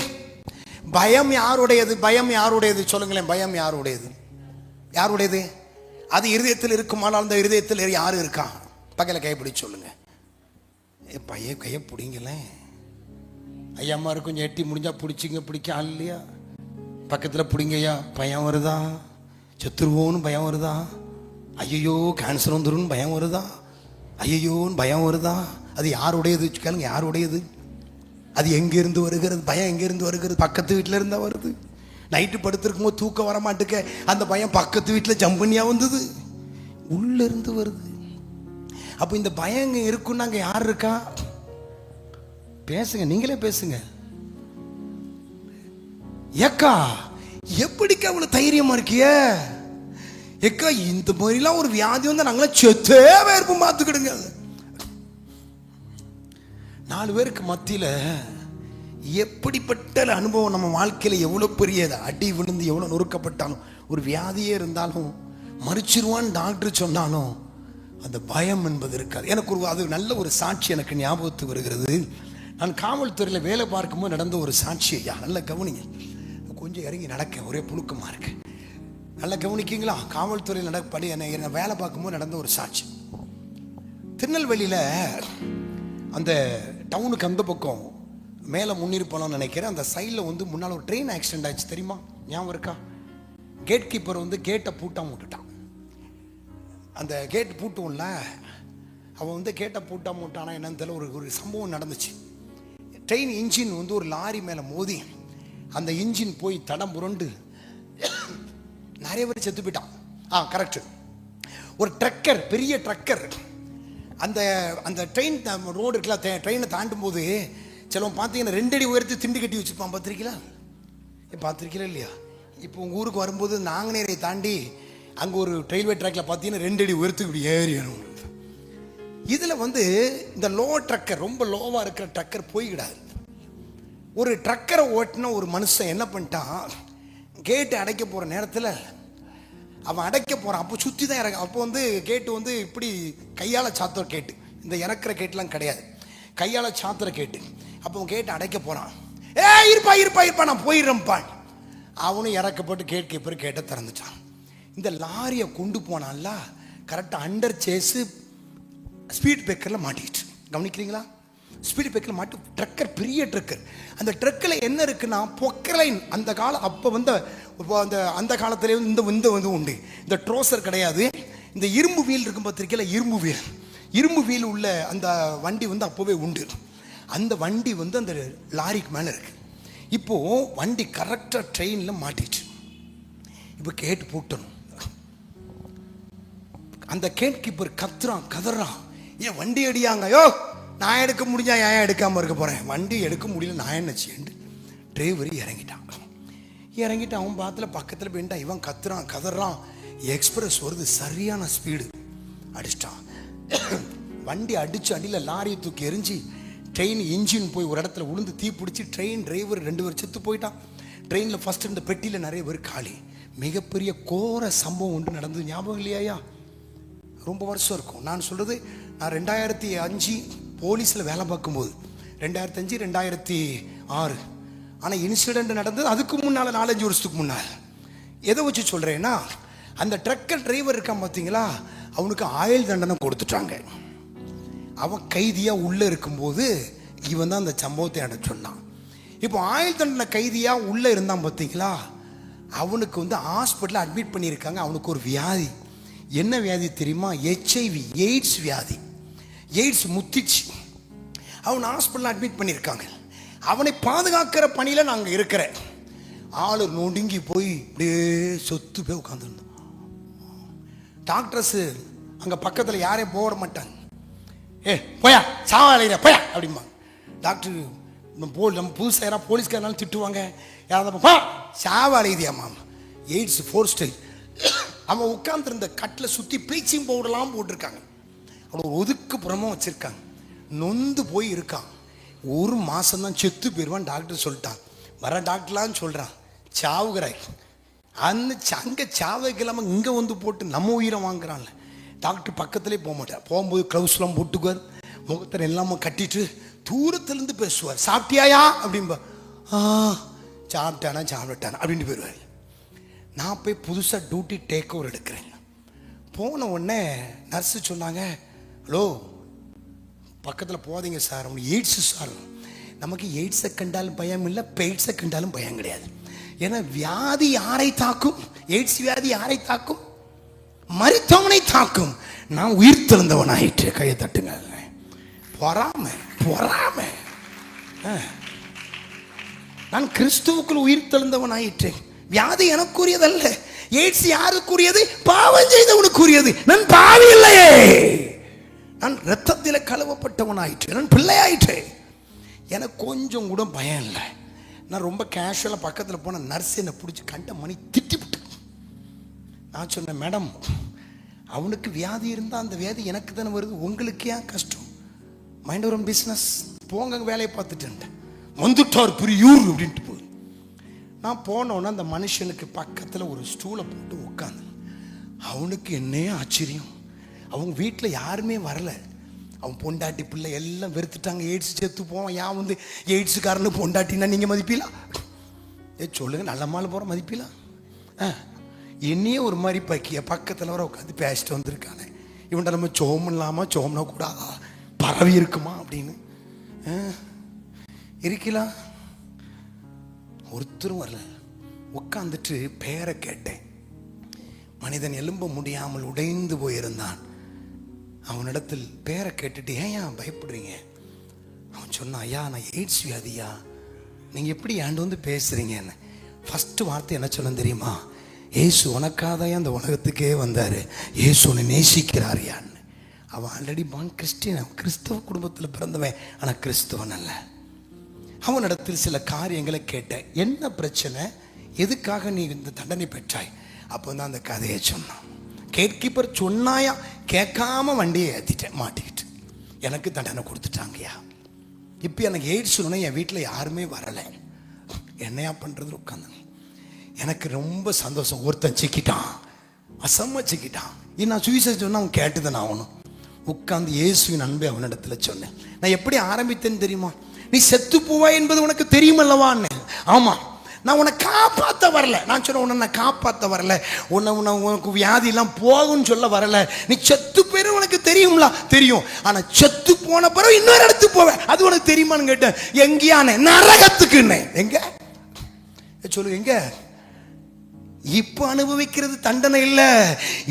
பயம் யாருடையது? பயம் யாருடையது சொல்லுங்களேன். பயம் யாருடையது? யாருடையது? அது இருதயத்தில் இருக்குமானால் அந்த இருதயத்தில் யாரு இருக்கா? பக்கத்தில் கைப்பிடி சொல்லுங்க. பையன் கையை பிடிங்களே. ஐயாம்மா கொஞ்சம் எட்டி முடிஞ்சா பிடிச்சிங்க. பிடிக்க இல்லையா? பக்கத்தில் பிடிங்கய்யா. பயம் வருதா? செத்துருவோன்னு பயம் வருதா? ஐயோ கேன்சர் வந்துடும் பயம் வருதா? ஐயோன்னு பயம் வருதா? அது யாருடையது கேளுங்க. யாருடையது? அது எங்கிருந்து வருகிறது? பயம் எங்கிருந்து வருகிறது? பக்கத்து வீட்டில் இருந்தா வருது. நைட்டு படுத்திருக்கும் போது தூக்கம் வர மாட்டுக்க, அந்த பயம் பக்கத்து வீட்டில் ஜம்பனியா வந்தது, உள்ள இருந்து வருது. அப்போ இந்த பயம் இருக்குன்னா அங்கே யார் இருக்கா? பேசுங்க, நீங்களே பேசுங்க. ஏக்கா எப்படிக்கா அவ்வளவு தைரியமா இருக்கிய? ஏக்கா இந்த மாதிரிலாம் ஒரு வியாதி வந்து நாங்களாம் செத்தே இருப்போம், பார்த்துக்கிடுங்க. 4 பேருக்கு மத்தியில எப்படிப்பட்ட அனுபவம் நம்ம வாழ்க்கையில எவ்வளவு பெரிய அடி விழுந்து எவ்வளவு நொறுக்கப்பட்டாலும், ஒரு வியாதியே இருந்தாலும் மறிச்சிருவான்னு டாக்டர் சொன்னாலும் அந்த பயம் என்பது இருக்காது. எனக்கு அது நல்ல ஒரு சாட்சி எனக்கு ஞாபகத்துக்கு வருகிறது. நான் காவல்துறையில் வேலை பார்க்கும்போது நடந்த ஒரு சாட்சி. ஐயா நல்லா கவனிங்க. கொஞ்சம் இறங்கி நடக்க ஒரே புழுக்கமா இருக்கு. நல்லா கவனிக்கீங்களா? காவல்துறையில் நடப்படி என்ன வேலை பார்க்கும்போது நடந்த ஒரு சாட்சி. திருநெல்வேலியில அந்த டவுனுக்கு அந்த பக்கம் மேலே முன்னிருப்போம்னு நினைக்கிறேன். அந்த சைடில் வந்து முன்னால் ஒரு ட்ரெயின் ஆக்சிடென்ட் ஆச்சு, தெரியுமா? ஞாபகம் இருக்கா? கேட் கீப்பர் வந்து கேட்டை பூட்டாம விட்டுட்டான். அந்த கேட் பூட்டும்ல, அவன் வந்து கேட்டை பூட்டாம விட்டானா என்னன்னு தெரியல. ஒரு சம்பவம் நடந்துச்சு. ட்ரெயின் இன்ஜின் வந்து ஒரு லாரி மேலே மோதி அந்த இன்ஜின் போய் தடம் புரண்டு நிறைய பேர் செத்து போயிட்டான். கரெக்ட். ஒரு ட்ரக்கர், பெரிய ட்ரக்கர், அந்த அந்த ட்ரெயின் ரோடு இருக்குல்ல, ட்ரெயினை தாண்டும் போது சிலவன் பார்த்தீங்கன்னா 2 அடி உயரத்து திண்டு கட்டி வச்சுருப்பான். பார்த்துருக்கீங்களா? பார்த்துருக்கீங்களா இல்லையா? இப்போ உங்கள் ஊருக்கு வரும்போது நாங்குநேரை தாண்டி அங்கே ஒரு ரயில்வே ட்ராக்ல பார்த்தீங்கன்னா 2 அடி உயரத்துக்கு இப்படி ஏறியணும். இதில் வந்து இந்த லோ ட்ரக்கர், ரொம்ப லோவாக இருக்கிற ட்ரக்கர் போய்கிடாது. ஒரு ட்ரக்கரை ஓட்டின ஒரு மனுஷன் என்ன பண்ணிட்டான், கேட்டு அடைக்க போகிற நேரத்தில் அவன் அடைக்க போகிறான். அப்போ சுற்றி தான் இறங்க. அப்போ வந்து கேட்டு வந்து இப்படி கையால் சாத்துற கேட்டு, இந்த இறக்குற கேட்டுலாம் கிடையாது, கையால் சாத்துற கேட்டு. அப்போ அவன் கேட்டு அடைக்க போகிறான். இருப்பா இருப்பா இருப்பா நான் போயிடுறேன்ப்பான். அவனும் இறக்கப்பட்டு கேட் கீப்பர் கேட்டை திறந்துட்டான். இந்த லாரியை கொண்டு போனான்ல, கரெக்டாக அண்டர் சேஸு ஸ்பீட் பிரேக்கரில் மாட்டிக்கிட்டு. கவனிக்கிறீங்களா? ஸ்பீட் பிரேக்கரில் மாட்டி ட்ரக்கர், பெரிய ட்ரக்கர். அந்த ட்ரக்கில் என்ன இருக்குன்னா பொக்கலைன். அந்த காலம் அப்போ வந்து அந்த காலத்திலே இந்த வந்து உண்டு. இந்த ட்ரோசர் கிடையாது. இந்த இரும்பு வீல் இருக்கும் பார்த்திருக்கீங்களா? இரும்பு வீல் உள்ள அந்த வண்டி வந்து அப்போவே உண்டு. அந்த வண்டி வந்து அந்த லாரிக்கு மேலே இருக்கு. இப்போ வண்டி கரெக்டாக ட்ரெயினில் மாட்டிச்சு. இப்போ கேட்டு பூட்டணும். அந்த கேட் கீப்பர் கத்துறான், கதறான், ஏன் வண்டி அடியாங்க? யோ நான் எடுக்க முடிஞ்சா ஏன் எடுக்காமல் இருக்க போகிறேன்? வண்டி எடுக்க முடியல, நான் என்ன செய்யண்டு? டிரைவர் இறங்கிட்டான். அவன் பார்த்துல பக்கத்தில் போயிட்டா. இவன் கத்துறான், கதறான். எக்ஸ்பிரஸ் வருது, சரியான ஸ்பீடு, அடிச்சிட்டான். வண்டி அடிச்சு அடியில் லாரியை தூக்கி எரிஞ்சு ட்ரெயின் இன்ஜின் போய் ஒரு இடத்துல விழுந்து தீ பிடிச்சி ட்ரெயின் டிரைவர் 2 பேர் செத்து போயிட்டான். ட்ரெயினில் ஃபர்ஸ்ட் இந்த பெட்டியில் நிறைய பேர் காலி. மிகப்பெரிய கோர சம்பவம் ஒன்று நடந்தது. ஞாபகம் இல்லையா? ரொம்ப வருஷம் இருக்கும். நான் சொல்கிறது, நான் 2005 போலீஸில் வேலை பார்க்கும்போது, 2005 2006. ஆனால் இன்சிடெண்ட் நடந்தது அதுக்கு முன்னால் 4-5 வருஷத்துக்கு முன்னால். எதை வச்சு சொல்கிறேன்னா, அந்த ட்ரக்கர் டிரைவர் இருக்கான் பார்த்தீங்களா, அவனுக்கு ஆயுள் தண்டனை கொடுத்துட்டாங்க. அவன் கைதியாக உள்ளே இருக்கும்போது இவன் தான் அந்த சம்பவத்தை அட சொன்னான். இப்போ ஆயுள் தண்டனை கைதியாக உள்ளே இருந்தான் பார்த்தீங்களா, அவனுக்கு வந்து ஹாஸ்பிட்டலில் அட்மிட் பண்ணியிருக்காங்க. அவனுக்கு ஒரு வியாதி. என்ன வியாதி தெரியுமா? HIV, எய்ட்ஸ் வியாதி. எய்ட்ஸ் முத்திச்சு. அவன் ஹாஸ்பிட்டலில் அட்மிட் பண்ணியிருக்காங்க. அவனை பாதுகாக்கிற பணியில் நாங்கள் இருக்கிறேன். ஆளு நொடுங்கி போய் அப்படியே சொத்து போய் உட்காந்துருந்தோம். டாக்டர்ஸு அங்கே பக்கத்தில் யாரையும் போட மாட்டாங்க. போயா சாவாலையா போயா அப்படிம்பாங்க. டாக்டர் நம்ம புதுசாக யாராவது போலீஸ்காரனாலும் திட்டுவாங்க. யாராவது சாவாலைதியாம்மா, எய்ட்ஸ் 4 ஸ்டேஜ். அவன் உட்காந்துருந்த கட்டில் சுற்றி ப்ளீச்சிங் பவுடர்லாம் போட்டிருக்காங்க. அவன் ஒதுக்கு புறமும் வச்சிருக்காங்க. நொந்து போய் இருக்கான். 1 மாதம் தான் செத்து போயிடுவான் டாக்டர் சொல்லிட்டான். வர டாக்டர்லான்னு சொல்கிறான், சாவுகிறாய். அங்கே சாவைக்கு இல்லாமல் இங்கே வந்து போட்டு நம்ம உயிரை வாங்குறான்ல. டாக்டர் பக்கத்துலேயே போக மாட்டார். போகும்போது க்ளவுஸ்லாம் போட்டுக்குவார், முகத்தில் எல்லாமே கட்டிட்டு தூரத்துலேருந்து பேசுவார். சாப்பிட்டியாயா அப்படின்பா. சாப்பிட்டானா அப்படின்னு போயிடுவார். நான் போய் புதுசாக டியூட்டி டேக் ஓவர் எடுக்கிறேன். போன உடனே நர்ஸு சொன்னாங்க, ஹலோ பக்கத்தில் போதீங்க சார், அவனுக்கு எய்ட்ஸு சார். நமக்கு எய்ட்ஸை கண்டாலும் பயம் இல்லை, பெய்ட்ஸை கண்டாலும் பயம் கிடையாது. ஏன்னா வியாதி யாரை தாக்கும்? எய்ட்ஸ் வியாதி யாரை தாக்கும்? மரித்தவனை தாக்கும். நான் உயிர் தெழுந்தவன் ஆயிற்று. கையை தட்டுங்க. பொறாமை. நான் கிறிஸ்துவுக்குள் உயிர் தெழுந்தவன் ஆயிற்றேன். வியாதி எனக்குரியதல்ல. எய்ட்ஸ் யாருக்குரியது? பாவம் செய்தவனுக்குரியது. நான் பாவி இல்லையே, நான் ரத்தத்தில் கழுவப்பட்டவன் ஆயிற்றேன், நான் பிள்ளை ஆயிற்றேன். எனக்கு கொஞ்சம் கூட பயம் இல்லை. நான் ரொம்ப கேஷுவலாக பக்கத்தில் போன நர்ஸ் என்னை பிடிச்சி கண்ட மணி திட்டிவிட்டு. நான் சொன்னேன், மேடம் அவனுக்கு வியாதி இருந்தால் அந்த வியாதி எனக்கு தானே வருது, உங்களுக்கு ஏன் கஷ்டம்? மைண்ட் ஓன் பிஸ்னஸ், போங்க வேலையை பார்த்துட்டேன். வந்துட்டார் புரியூர் அப்படின்ட்டு போய் நான் போனோன்னே அந்த மனுஷனுக்கு பக்கத்தில் ஒரு ஸ்டூலை போட்டு உட்காந்து. அவனுக்கு என்னையே ஆச்சரியம், அவங்க வீட்டில் யாருமே வரலை. அவன் பொண்டாட்டி பிள்ளை எல்லாம் வெறுத்துட்டாங்க. எய்ட்ஸ் செத்து போவான். ஏன் வந்து எய்ட்ஸுக்காரனு பொண்டாட்டினா நீங்கள் மதிப்பீங்களா? சொல்லுங்க, நல்ல மாலை போகிற மதிப்பீங்களா? என்னையே ஒரு மாதிரி பக்கத்தில் வர உட்காந்து பேசிட்டு வந்திருக்கானே, இவன்ட்ட நம்ம சோம் இல்லாமா சோம்னா கூடாதா, பரவி இருக்குமா அப்படின்னு இருக்கலாம். ஒருத்தரும் வரல. உட்காந்துட்டு பேரை கேட்டேன். மனிதன் எலும்ப முடியாமல் உடைந்து போயிருந்தான். அவனிடத்தில் பேரை கேட்டுட்டு, ஏன் பயப்படுறீங்க? அவன் சொன்னான், ஐயா நான் எய்ட்ஸ் வியாதியா, நீங்கள் எப்படி ஆண்டு வந்து பேசுகிறீங்கன்னு. ஃபஸ்ட்டு வார்த்தை என்ன சொன்ன தெரியுமா? ஏசு உனக்காதான் அந்த உலகத்துக்கே வந்தார், ஏசு உன்னை நேசிக்கிறாரியான்னு. அவன் ஆல்ரெடி கிறிஸ்டியன், கிறிஸ்தவ குடும்பத்தில் பிறந்தவன், ஆனால் கிறிஸ்தவன் அல்ல. அவனிடத்தில் சில காரியங்களை கேட்டேன். என்ன பிரச்சனை, எதுக்காக நீ இந்த தண்டனை பெற்றாய்? அப்போ தான் அந்த கதையை சொன்னான். கேட்கீப்பர் சொன்னாயா, கேட்காம வண்டியை ஏற்றிட்டேன், மாட்டிக்கிட்டு எனக்கு தண்டனை கொடுத்துட்டாங்கய்யா. இப்போ எனக்கு எய்ட்ஸ் சொன்னேன், என் வீட்டில் யாருமே வரலை, என்னையா பண்ணுறது உட்காந்து. எனக்கு ரொம்ப சந்தோஷம். ஒருத்தன் சிக்கிட்டான், அசம்ம சிக்கிட்டான். நான் சுவிசேஷம் சொன்னால் அவன் கேட்டுதான் ஆகணும். உட்காந்து இயேசுவின் அன்பை அவனிடத்துல சொன்னேன். நான் எப்படி ஆரம்பித்தேன்னு தெரியுமா? நீ செத்து போவாய் என்பது உனக்கு தெரியுமல்லவான்னு. ஆமாம், நான் உன்னை காப்பாற்ற வரல. நான் சொன்ன உன்னை நான் காப்பாற்ற வரல, உனக்கு வியாதியெல்லாம் போகும்னு சொல்ல வரல. நீ செத்து போயிரு உனக்கு தெரியுங்களா? தெரியும். ஆனால் செத்து போன பிறகு இன்னொரு இடத்துக்கு போவேன், அது உனக்கு தெரியுமான்னு கேட்டேன். எங்கேயானே? நரகத்துக்குன்னு. எங்க சொல்லு, எங்க? இப்ப அனுபவிக்கிறது தண்டனை இல்லை,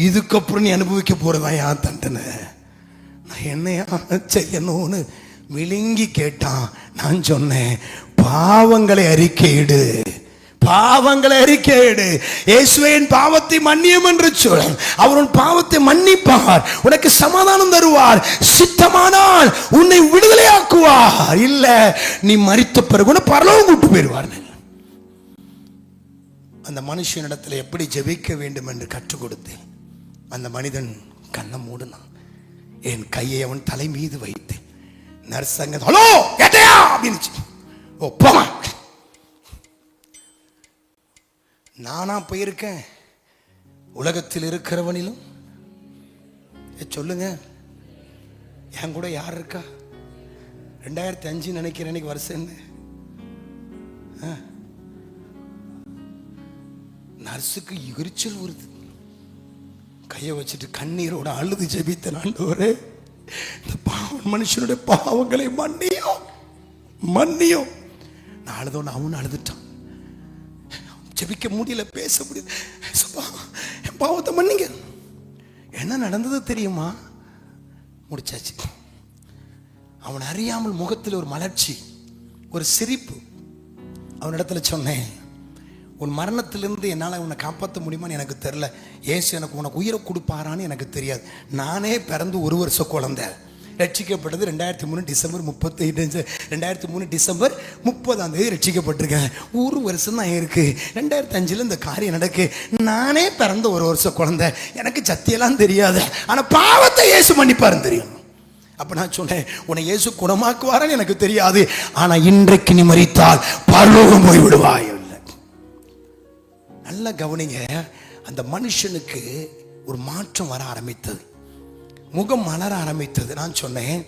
இதுக்கப்புறம் நீ அனுபவிக்க போறதான் யார் தண்டனை. நான் என்னையா செய்யணும்னு விழுங்கி கேட்டான். நான் சொன்னேன், பாவங்களை அறிக்கையிடு, பாவங்களை அறிக்கையிடு. இயேசுவின் பாவத்தை மன்னியும் என்று சொல். அவர் உன் பாவத்தை மன்னிப்பார், உனக்கு சமாதானம் தருவார். சித்தமானால் உன்னை விடுதலையாக்குவார். இல்ல நீ மரித்த பிறகு உன்னை பரலோகம் கூட்டு போயிடுவார். அந்த மனுஷனிடத்தில் எப்படி ஜெபிக்க வேண்டும் என்று கற்றுக் கொடுத்தேன். அந்த மனிதன் கண்ணை மூடினான். என் கையை அவன் தலை மீது வைத்தேன். நர்ஸ் அங்க ஹலோ கேட்டையா அப்படின்னு, ஓ போமா. நானா போயிருக்கேன் உலகத்தில் இருக்கிறவனிலும். சொல்லுங்க, என் கூட யார் இருக்கா? 2005 நினைக்கிறேன். எனக்கு வருஷம் என்ன? நர்ஸுக்கு எரிச்சல் வருது. கையை வச்சுட்டு கண்ணீரோட அழுது ஜெபித்த ஆண்டவரே, இந்த மனுஷனுடைய பாவங்களை மன்னியும் மன்னியும். நான் அழுதோன்னு அவனு அழுதுட்டான். ஜெபிக்க முடியல, பேச முடியல. என் பாவத்தை மன்னிங்க. என்ன நடந்தது தெரியுமா? முடிச்சாச்சு. அவன் அறியாமல் முகத்தில் ஒரு மலர்ச்சி, ஒரு சிரிப்பு. அவனிடத்துல சொன்னேன், உன் மரணத்திலிருந்து என்னால் உன்னை காப்பாற்ற முடியுமான்னு எனக்கு தெரில. ஏசு எனக்கு உனக்கு உயிரை கொடுப்பாரான்னு எனக்கு தெரியாது. நானே பிறந்து 1 வருஷம் குழந்தை. ரட்சிக்கப்பட்டது 2003 டிசம்பர் 31. 2003 டிசம்பர் 30 ரட்சிக்கப்பட்டிருக்கேன். 1 வருஷம் தான் இருக்கு. 2005 இந்த காரியம் நடக்கு. நானே பிறந்த 1 வருஷம் குழந்தை. எனக்கு சத்தியெல்லாம் தெரியாது, ஆனால் பாவத்தை இயேசு மன்னிப்பாருன்னு தெரியும். அப்ப நான் சொன்னேன், உன்னை இயேசு குணமாக்குவாரான்னு எனக்கு தெரியாது, ஆனா இன்றைக்கு நீ மரித்தால் பரலோகம் போய் விடுவாய். நல்ல கவனிங்க. அந்த மனுஷனுக்கு ஒரு மாற்றம் வர ஆரம்பித்தது, முகம் மலர ஆரம்பித்தது. நான் சொன்னேன்,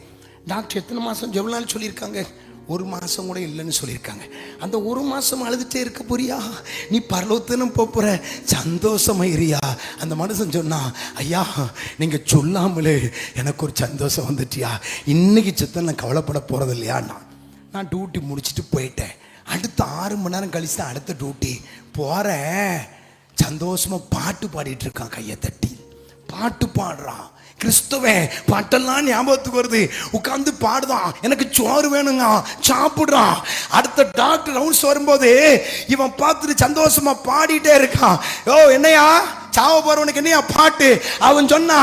டாக்டர் எத்தனை மாதம் எவ்வளோ நாள் சொல்லியிருக்காங்க? 1 மாசம் கூட இல்லைன்னு சொல்லியிருக்காங்க. அந்த 1 மாசம் அழுதுட்டே இருக்க போறியா? நீ பரலோகத்திலும் போற, சந்தோஷமா இருயா. அந்த மனுஷன் சொன்னா, ஐயா நீங்க சொல்லாமலே எனக்கு ஒரு சந்தோஷம் வந்துட்டியா, இன்னைக்கு சித்தம் நான் கவலைப்பட போறது இல்லையா. நான் டியூட்டி முடிச்சுட்டு போயிட்டேன். அடுத்த 6 மணி நேரம் கழிச்சு தான் அடுத்த டியூட்டி போறேன். சந்தோஷமா பாட்டு பாடிட்டு இருக்கான், கையை தட்டி பாட்டு பாடுறான். கிறிஸ்துவே பாட்டெல்லாம் ஞாபகத்துக்கு வருது, உட்கார்ந்து பாடுதான். எனக்கு சோறு வேணுங்க, சாப்பிடுறான். அடுத்த டாக்டர் ரவுண்ட்ஸ் வரும்போது இவன் பார்த்துட்டு சந்தோஷமா பாடிட்டே இருக்கான். ஓ என்னையா சாவ போறவனுக்கு என்னையா பாட்டு? அவன் சொன்னா,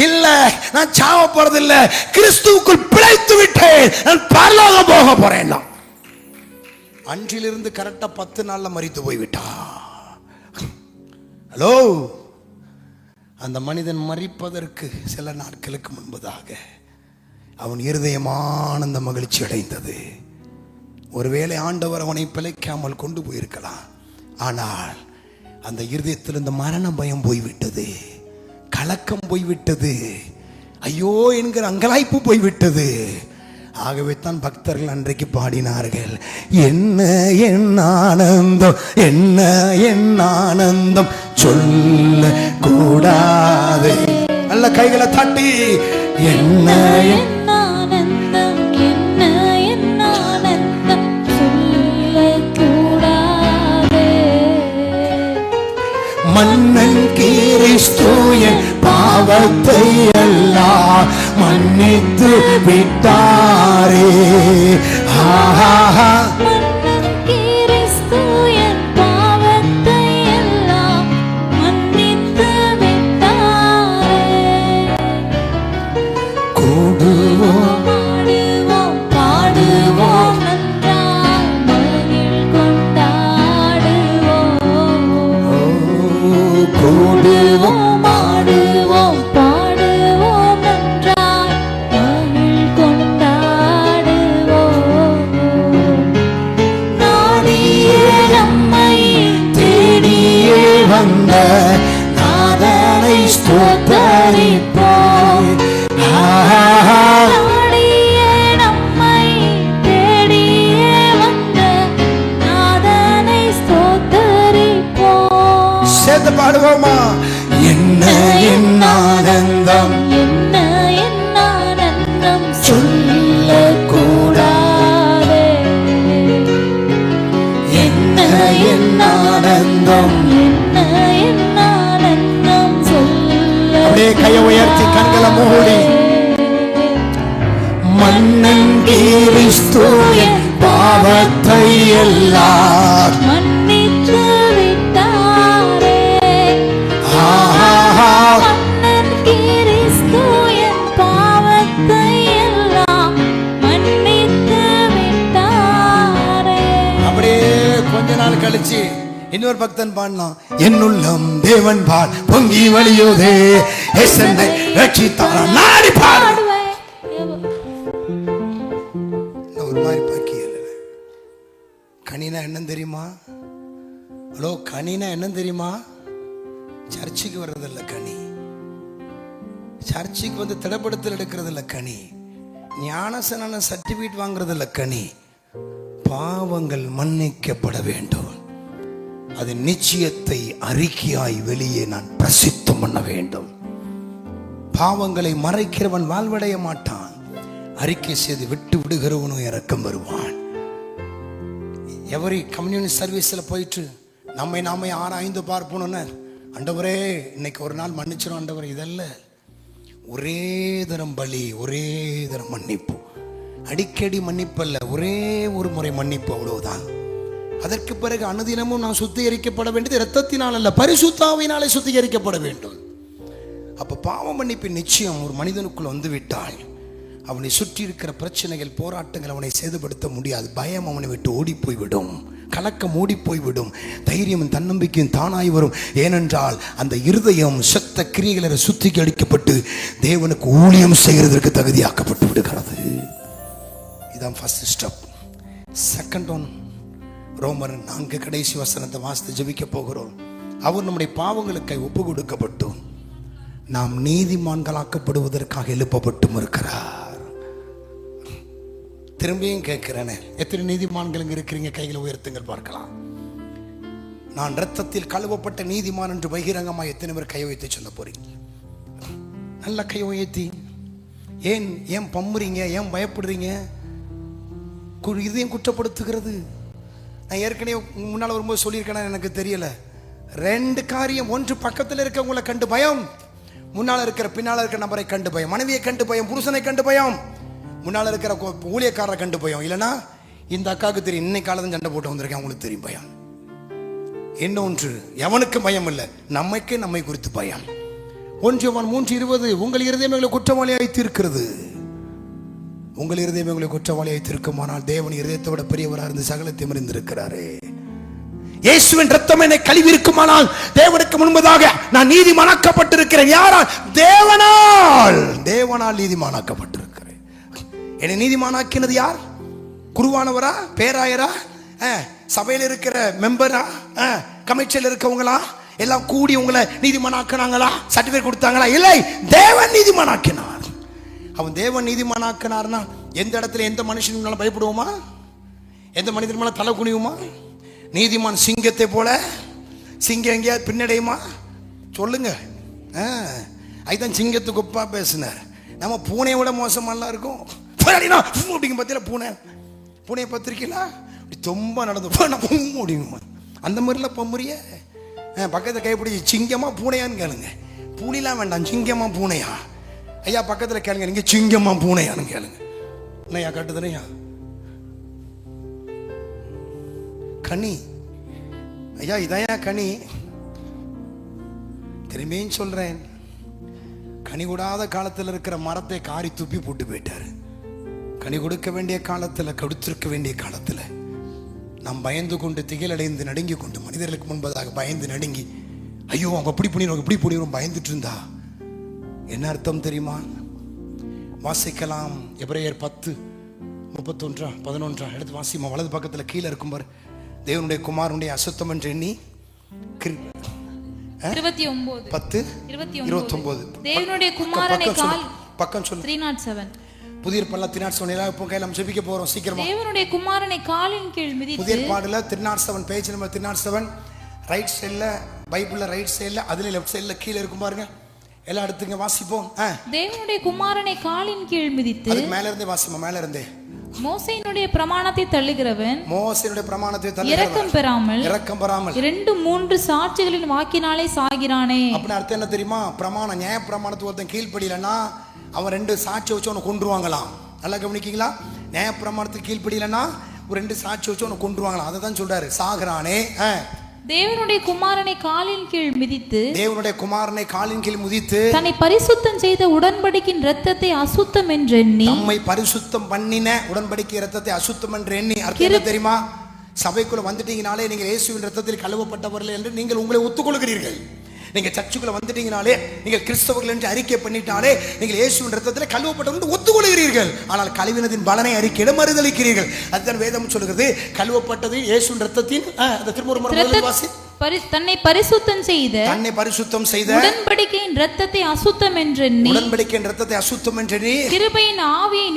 இல்ல நான் சாவ போறது இல்ல, கிறிஸ்துவுக்குள் பிழைத்து விட்டேன், நான் பரலோகம் போக போறேன். அன்றிலிருந்து கரெக்டா 10 நாள்ல மரித்து போய்விட்டா. ஹலோ, அந்த மனிதன் மரிப்பதற்கு சில நாட்களுக்கு முன்பதாக அவன் இருதயம் ஆனந்த மகிழ்ச்சி அடைந்தது. ஒருவேளை ஆண்டவர் அவனை பிழைக்காமல் கொண்டு போயிருக்கலாம். ஆனால் அந்த இருதயத்தில் இந்த மரண பயம் போய்விட்டது, கலக்கம் போய்விட்டது, ஐயோ என்கிற அங்கலாய்ப்பு போய்விட்டது. ஆகவே தான் பக்தர்கள் அன்றைக்கு பாடினார்கள், என்ன என் ஆனந்தம், என்ன என் ஆனந்தம் சொல்ல கூடாது. நல்ல கைகளை தட்டி, என்ன என் ஆனந்தம், என்ன என் ஆனந்தம் சொல்ல கூடாது. மன்னன் கிறிஸ்து என் பாவத்தை எல்லாம் மன்னித்து விட்டாரே. மன்னன் கிறிஸ்து என் பாவத்தை எல்லாம் மன்னித்து விட்டாரே. கூடுவோம் பாடுவோம் பாடுவோம் நன்றாய் மகிழ் கொண்டாடுவோம். கூடுவோம் பாடுவோம் பாடுவோம் நன்றாய் மகிழ் கொண்டாடுவோம். நாடியே நம்மை தேடியே வந்த நாதனை ஸ்தோத்தரிப்போம். நாடியே நம்மை தேடியே வந்த நாதனை ஸ்தோத்தரிப்போம். சேர்ந்து பாடுவோமா? என்ன என் ஆனந்தம், என்ன என் ஆனந்தம் சொல்ல கூடாது. என்ன என் ஆனந்தம், என்ன என் ஆனந்தம் சொல்ல. அப்படியே கையை உயர்த்தி கண்களை மூடி, மன்னன் கிறிஸ்து என் பாவத்தை எல்லாம் மன்னித்து விட்டாரே. மன்னன் கிறிஸ்து என் பாவத்தை எல்லாம் மன்னித்து விட்டாரே. அப்படியே கொஞ்ச நாள் கழிச்சு இன்னொரு பக்தன் பாடினான், என்னுள்ளம் தேவன் பால் பொங்கி வழியோதே, என்னை ரட்சித்தார் நாடி பாடு. ஒரு மாதிரி பாக்கியல. கனினா என்னன்னு தெரியுமா? ஹலோ, கனினா என்னன்னு தெரியுமா? சர்ச்சுக்கு வர்றதில்ல கனி, சர்ச்சுக்கு வந்து திடப்படுத்தல் எடுக்கிறது இல்ல கனி, ஞானசன சர்டிபிகேட் வாங்குறது இல்ல கனி. பாவங்கள் மன்னிக்கப்பட வேண்டும், அது நிச்சயத்தை அறிக்கையாய் வெளியே நான் பிரசித்தம் பண்ண வேண்டும். பாவங்களை மறைக்கிறவன் வாழ்வடைய மாட்டான், அறிக்கை செய்து விட்டு விடுகிறவனும் இறக்கம் வருவான். எவரி கம்யூனிஸ்ட் சர்வீஸில் போயிட்டு நாமே ஆராய்ந்து பார்ப்போம்னு, ஆண்டவரே இன்னைக்கு ஒரு நாள் மன்னிச்சிடும் ஆண்டவரே, இதல்ல, ஒரே தரம் பலி, ஒரே தரம் மன்னிப்பு, அடிக்கடி மன்னிப்பல்ல, ஒரே ஒரு முறை மன்னிப்பு, அவ்வளவுதான். அதற்கு பிறகு அனுதினமும் நான் சுத்திகரிக்கப்பட வேண்டியது இரத்தத்தினால் அல்ல, பரிசுத்தாவினாலே சுத்திகரிக்கப்பட வேண்டும். அப்ப பாவ மன்னிப்பின் நிச்சயம் ஒரு மனிதனுக்குள் வந்துவிட்டால் அவனை சுற்றி இருக்கிற பிரச்சனைகள், போராட்டங்கள் அவனை சேதப்படுத்த முடியாது. பயம் அவனை விட்டு ஓடி போய்விடும், கலக்கம் ஓடி போய்விடும், தைரியமும் தன்னம்பிக்கையும் தானாய் வரும். ஏனென்றால் அந்த இருதயம் செத்த கிரியைகளை சுத்திகரிக்கப்பட்டு தேவனுக்கு ஊழியம் செய்கிறதற்கு தகுதியாக்கப்பட்டு விடுகிறது. இதான் ஃபர்ஸ்ட் ஸ்டெப். செகண்ட் ஒன், ரோமர் 4 கடைசி வசனத்தை வாசித்து ஜெபிக்க போகிறோம். அவர் நம்முடைய பாவங்களுக்கு ஒப்பு கொடுக்கப்பட்டும் நாம் நீதிமான்களாக்கப்படுவதற்காக எழுப்பப்பட்டும் இருக்கிறார். திரும்பியும் கேட்கிறேனே, எத்தனை நீதிமான்கள் இங்க இருக்கிறீங்க? கைகளை உயர்த்துங்கள் பார்க்கலாம். நான் இரத்தத்தில் கழுவப்பட்ட நீதிமான் என்று பகிரங்கமாக எத்தனை பேர் கை வைத்து சொல்ல போறீங்க? நல்ல கை உயர்த்தி. ஏன் பம்முறீங்க? ஏன் பயப்படுறீங்க? இதயம் குற்றப்படுத்துகிறது. நான் ஏற்கனவே முன்னால் வரும்போது சொல்லியிருக்கேன், எனக்கு தெரியல. 2 காரியம். ஒன்று, பக்கத்தில் இருக்கவங்களை கண்டு பயம். முன்னால் இருக்கிற பின்னால் இருக்கிற நபரை கண்டு பயம். மனைவியை கண்டு பயம், புருஷனை கண்டு பயம், முன்னால் இருக்கிற ஊழியக்காரரை கண்டு பயம். இல்லைன்னா இந்த அக்காவுக்கு தெரியும், இன்னைக்கு காலத்தில் சண்டை போட்டு வந்திருக்கேன், அவங்களுக்கு தெரியும் பயம். இன்னொன்று, எவனுக்கு பயம் இல்லை, நம்மைக்கே நம்மை குறித்து பயம். 1 யோவான் 3:20, உங்கள் இருதயம் எங்களை குற்றவாளியாய் தீர்க்கிறது. உங்கள் இருதயம் எங்களை குற்றவாளியாய் தீர்க்குமானால் தேவன் இருதயத்தை விட பெரியவராக இருந்து சகலத்தையும் அறிந்திருக்கிறாரே. இயேசுவின் ரத்தம் என்னை கழுவி இருக்குமானால் தேவனுக்கு முன்பதாக நான் நீதிமானாக்கப்பட்டிருக்கிறேன். யாரால்? தேவனால் நீதிமானாக்கப்பட்டிருக்கிறேன். என்னை நீதிமானாக்கினது யார்? குருவானவரா? பேராயரா? சபையில் இருக்கிற மெம்பரா? கமிட்டியில் இருக்கவங்களா? எல்லாம் கூடி உங்களை நீதிமானாக்கினாங்களா? சர்டிபிகேட் கொடுத்தாங்களா? இல்லை, தேவன் நீதிமானாக்கினார். அவன் தேவன் நீதிமானாக்கினார்னா எந்த இடத்துல எந்த மனுஷன் பயப்படுவோமா? எந்த மனிதன் மேல தலை குனியுமா? நீதிமான் சிங்கத்தை போல. சிங்கம் எங்கேயாவது பின்னடையுமா? சொல்லுங்க. அதுதான் சிங்கத்துக்கு ஒப்பா பேசினார். நம்ம பூனையை விட மோசமாலாம் இருக்கும் அப்படிங்க. பத்தியில பூனையை பத்திரிக்கையில ரொம்ப நடந்து முடியுமா? அந்த மாதிரிலாம் பொம்முறிய பக்கத்தை கைப்பிடி சிங்கமா பூனையான்னு கேளுங்க. பூனிலாம் வேண்டாம், சிங்கமா பூனையா? ஐயா பக்கத்தில் கேளுங்க, நீங்க சிங்கமா பூனையான்னு கேளுங்க. என்னையா காட்டுதுனையா? கனி. ஐயா இதையா கனி? திரும்பியும் சொல்றேன், கனி கூடாத காலத்தில் இருக்கிற மரத்தை காரி துப்பி போட்டு போயிட்டாரு. கனி கொடுக்க வேண்டிய காலத்தில், கொடுத்திருக்க வேண்டிய காலத்தில் நாம் பயந்து கொண்டு திகிலடைந்து நடுங்கி கொண்டு மனிதர்களுக்கு முன்பதாக பயந்து நடுங்கி, ஐயோ அவங்க அப்படி பண்ணிடுவோம் இப்படி பண்ணிடுவோம் பயந்துட்டு இருந்தா என்ன அர்த்தம் தெரியுமா? வாசிக்கலாம். எபிரேயர் 10:31-11 எடுத்து வாசிமா. வலது பக்கத்தில் கீழே இருக்கும் பாரு. தேவனுடைய குமாரனுடைய அசுத்தம் என்று எண்ணி 10:29 தேவனுடைய குமாரனை பக்கம் சொல்லு. 307 புதிய ஏற்பாடுல 307 இப்போ கையில நம்ம ஜெபிக்க போறோம் சீக்கிரமா. தேவனுடைய குமாரனை காலின் கீழ் மிதித்து. புதிய ஏற்பாடுல 307 பேஜ் நம்பர் 307 ரைட் சைடுல பைபிள்ல ரைட் சைடுல அதுல லெஃப்ட் சைடுல கீழ இருக்கும் பாருங்க. எல்லாம் எடுத்துங்க வாசிப்போம். தேவனுடைய குமாரனை காலின் கீழ் மிதித்து. அதுக்கு மேல இருந்தே வாசிமா. மேல இருந்தே மோசேயினுடைய பிரமாணத்தை தள்ளுகிறவன் இரக்கம் பெறாமல் 2-3 சாட்சிகளின் வாக்கினாலே சாகிறானே. அப்படி அர்த்தம் என்ன தெரியுமா? பிரமாணம், நியாய பிரமாணத்துக்கு ஒருத்தன் கீழ்ப்படியலன்னா அவன் 2 சாட்சி வச்சு அவனை கொன்றுவாங்களாம். நல்லா கவனிக்கீங்களா? நியாய பிரமாணத்துக்கு கீழ்ப்படியலன்னா ஒரு 2 சாட்சி வச்சு அவனை கொன்றுவாங்களாம். அதை தான் சொல்றாரு, சாகிறானே. தேவனுடைய குமாரனை காலின் கீழ் மிதித்து. தேவனுடைய குமாரனை காலின் கீழ் மிதித்து தன்னை பரிசுத்தம் செய்த உடன்படிக்கையின் இரத்தத்தை அசுத்தம் என்று எண்ணி. நம்மை பரிசுத்தம் பண்ணின உடன்படிக்கை இரத்தத்தை அசுத்தம் என்று எண்ணி. அர்த்தம் என்ன தெரியுமா? சபைக்குள்ள வந்துட்டீங்கனாலே நீங்கள் இயேசுவின் இரத்தத்தில் கழுவப்பட்டவர்கள் என்று நீங்கள் உங்களை ஒத்துக்கொள்கிறீர்கள். நீங்க சர்ச்சுக்குள்ள வந்துட்டீங்கனாலே, நீங்கள் கிறிஸ்தவர்கள் என்று அறிக்கை பண்ணிட்டாலே நீங்கள் இயேசுவின் இரத்தத்தில் கழுவப்பட்டவர்கள் ஒத்துக்கொள்கிறீர்கள். ஆனால் கழுவினதின் பலனை அறிக்கையிட மறுதளிக்கிறீர்கள். அதுதான் வேதம் சொல்கிறது. கழுவப்பட்டது இயேசுவின் இரத்தத்தின் தன்னை பரிசுத்தம் செய்த உடன்படிக்கையின் இரத்தத்தை அசுத்தம் என்று கிருபையின் ஆவியை